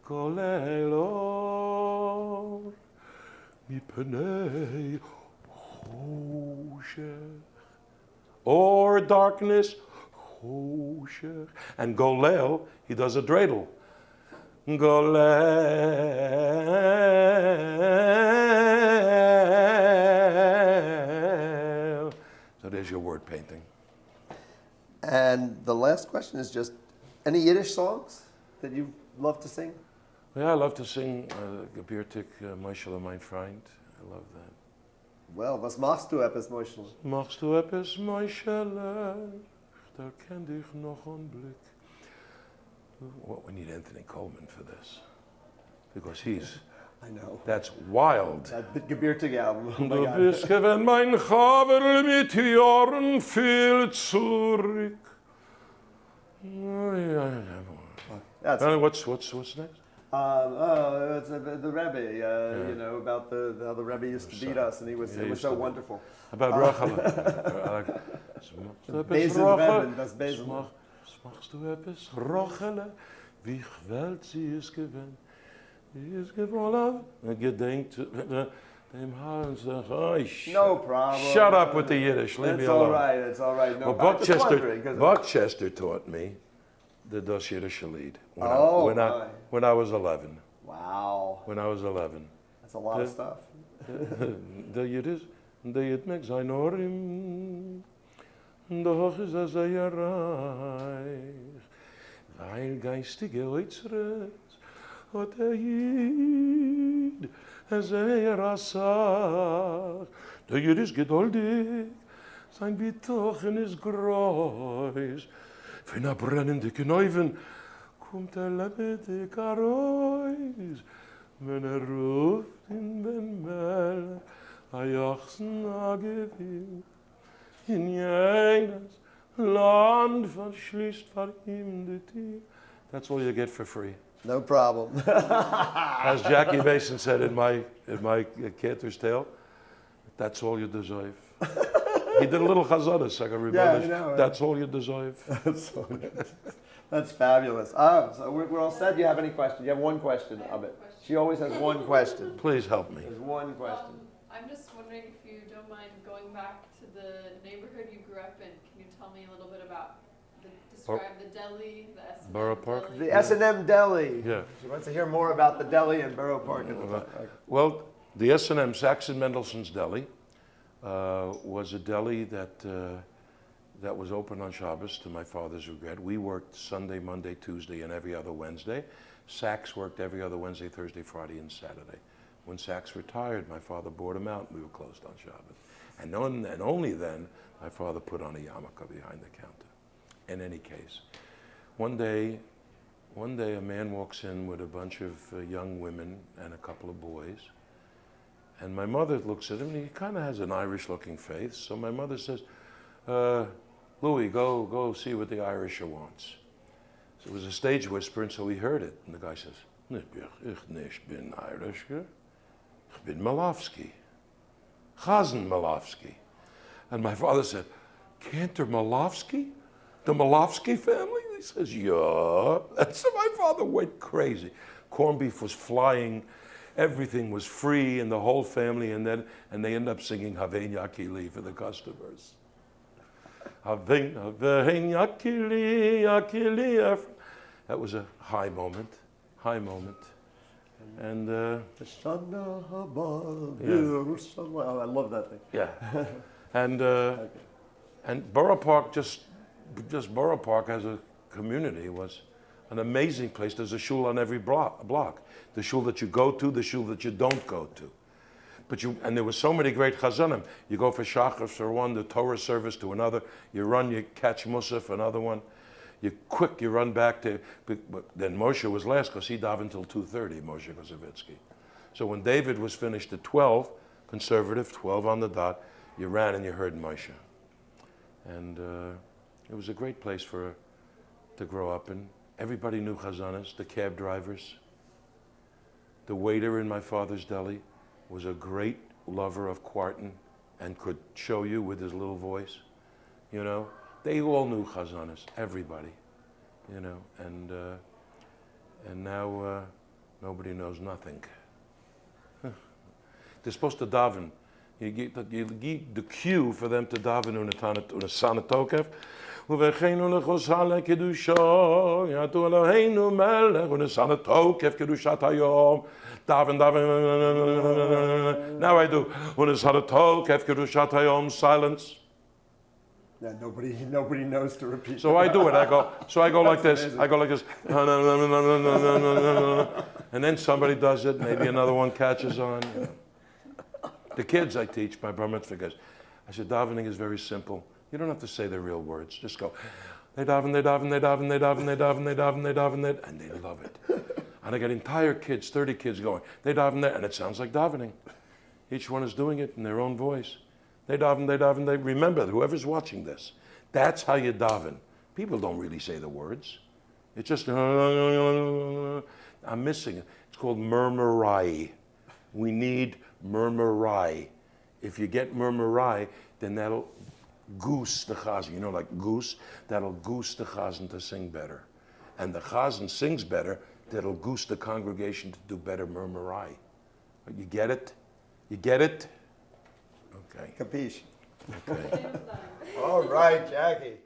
Go lelo, mipnei choshech. Or darkness, choshech. And golel, he does a dreidel. Golel. So there's your word painting. And the last question is just, any Yiddish songs that you love to sing? Yeah, I love to sing Gebirtig Moishele mein Freund. I love that. Well, was machst du etwas, Moishele? Machst du etwas, Moishele? Da kenn dich noch ein Blick. Well, we need Anthony Coleman for this. Because he's... I know. That's wild. That Gebirtig album. Oh my Du God. bist gewesen mein Chaverl mit Jahren viel zurück. That's What's next? It's the Rebbe, you know, about how the Rebbe used to beat us, and it was so wonderful. About Rachel. Bezen Rebbe, das Bezen. Machst du etwas, Rachel, wie gewählt sie ist gewesen. Sie ist gewollen, gedenkt dem Herrn sagt, No problem. Shut up with the Yiddish, leave me It's alone. all right, it's all right. No, Well, I'm just wondering, 'cause Buckchester taught me the Das Yiddish Lied when my. when I was 11. Wow, When I was 11. that's a lot of stuff. Der Yiddish, der Yidmek sein Orim, doch ist er sehr reich, weil geistige Oizres hat Yid sehr asach. Der Yid ist geduldig, sein Bitochen ist groß, wenn brennende Knäuven kommt lebendig heraus, wenn ruft in den Melech, Jachsen gewinnt, in jenes Land verschließt vor ihm die Tür. That's all you get for free. No problem. As Jackie Mason said in my Cantor's tale, that's all you deserve. He did a little chazadas, like everybody. Yeah, I know. That's all you deserve. That's fabulous. So we're all set. Do you have any questions? You have one question, Abed. She always has one question. Please help me. There's one question. I'm just wondering if you don't mind going back to the neighborhood you grew up in. Can you tell me a little bit about, describe the deli, the S&M Borough Park? deli? The S&M Deli. Yeah. She wants to hear more about the deli in Borough Park. Well, the S&M, Saxon Mendelson's Deli, was a deli that was open on Shabbos, to my father's regret. We worked Sunday, Monday, Tuesday, and every other Wednesday. Sachs worked every other Wednesday, Thursday, Friday, and Saturday. When Sachs retired, my father bought him out, and we were closed on Shabbos. And only then, my father put on a yarmulke behind the counter. In any case, one day a man walks in with a bunch of young women and a couple of boys. And my mother looks at him, and he kind of has an Irish-looking face. So my mother says, Louis, go see what the Irisher wants. So it was a stage whisper, and so he heard it. And the guy says, Ich nicht bin Irish, ich bin Malofsky. Chazen Malofsky. And my father said, Cantor Malofsky? The Malofsky family? He says, yeah. And so my father went crazy. Corned beef was flying. Everything was free in the whole family. And they end up singing Havein Yakili for the customers. Havein Yakili, Yakili. That was a high moment. And Shana Haba, Yeah. Yerushalayim. Oh, I love that thing. yeah. And Borough Park, just Borough Park as a community was an amazing place. There's a shul on every block. The shul that you go to, the shul that you don't go to. And there were so many great chazanim. You go for shachar for one, the Torah service to another. You run, you catch Musaf, another one. You run back to, but then Moshe was last because he davened until 2:30, Moshe Kosovitsky. So when David was finished at 12, conservative, 12 on the dot, you ran and you heard Moshe. And it was a great place to grow up in. Everybody knew chazanas, the cab drivers. The waiter in my father's deli was a great lover of Quarton and could show you with his little voice, you know. They all knew chazanas, everybody, you know, and now nobody knows nothing. They're supposed to daven. You give the cue for them to daven on a sanatokev. Uvechenu lechosale kedusha, yatu Eloheinu melech, on a sanatokev kedushat hayom. Daven. Now I do. On a sanatokev kedushat hayom, silence. Yeah, nobody knows to repeat. So I do it. I go like this. Amazing. I go like this. And then somebody does it. Maybe another one catches on. You know. The kids I teach, my bar mitzvah guys, I said, davening is very simple. You don't have to say the real words. Just go, they daven, and they love it. And I got entire kids, 30 kids going, they daven, and it sounds like davening. Each one is doing it in their own voice. They daven, they remember, whoever's watching this, that's how you daven. People don't really say the words. It's just, I'm missing it. It's called murmurai. We need murmurai. If you get murmurai, then that'll goose the chazan. You know, like goose, that'll goose the chazan to sing better. And the chazan sings better, that'll goose the congregation to do better murmurai. You get it? You get it? Okay. Capiche. Okay. All right, Jackie.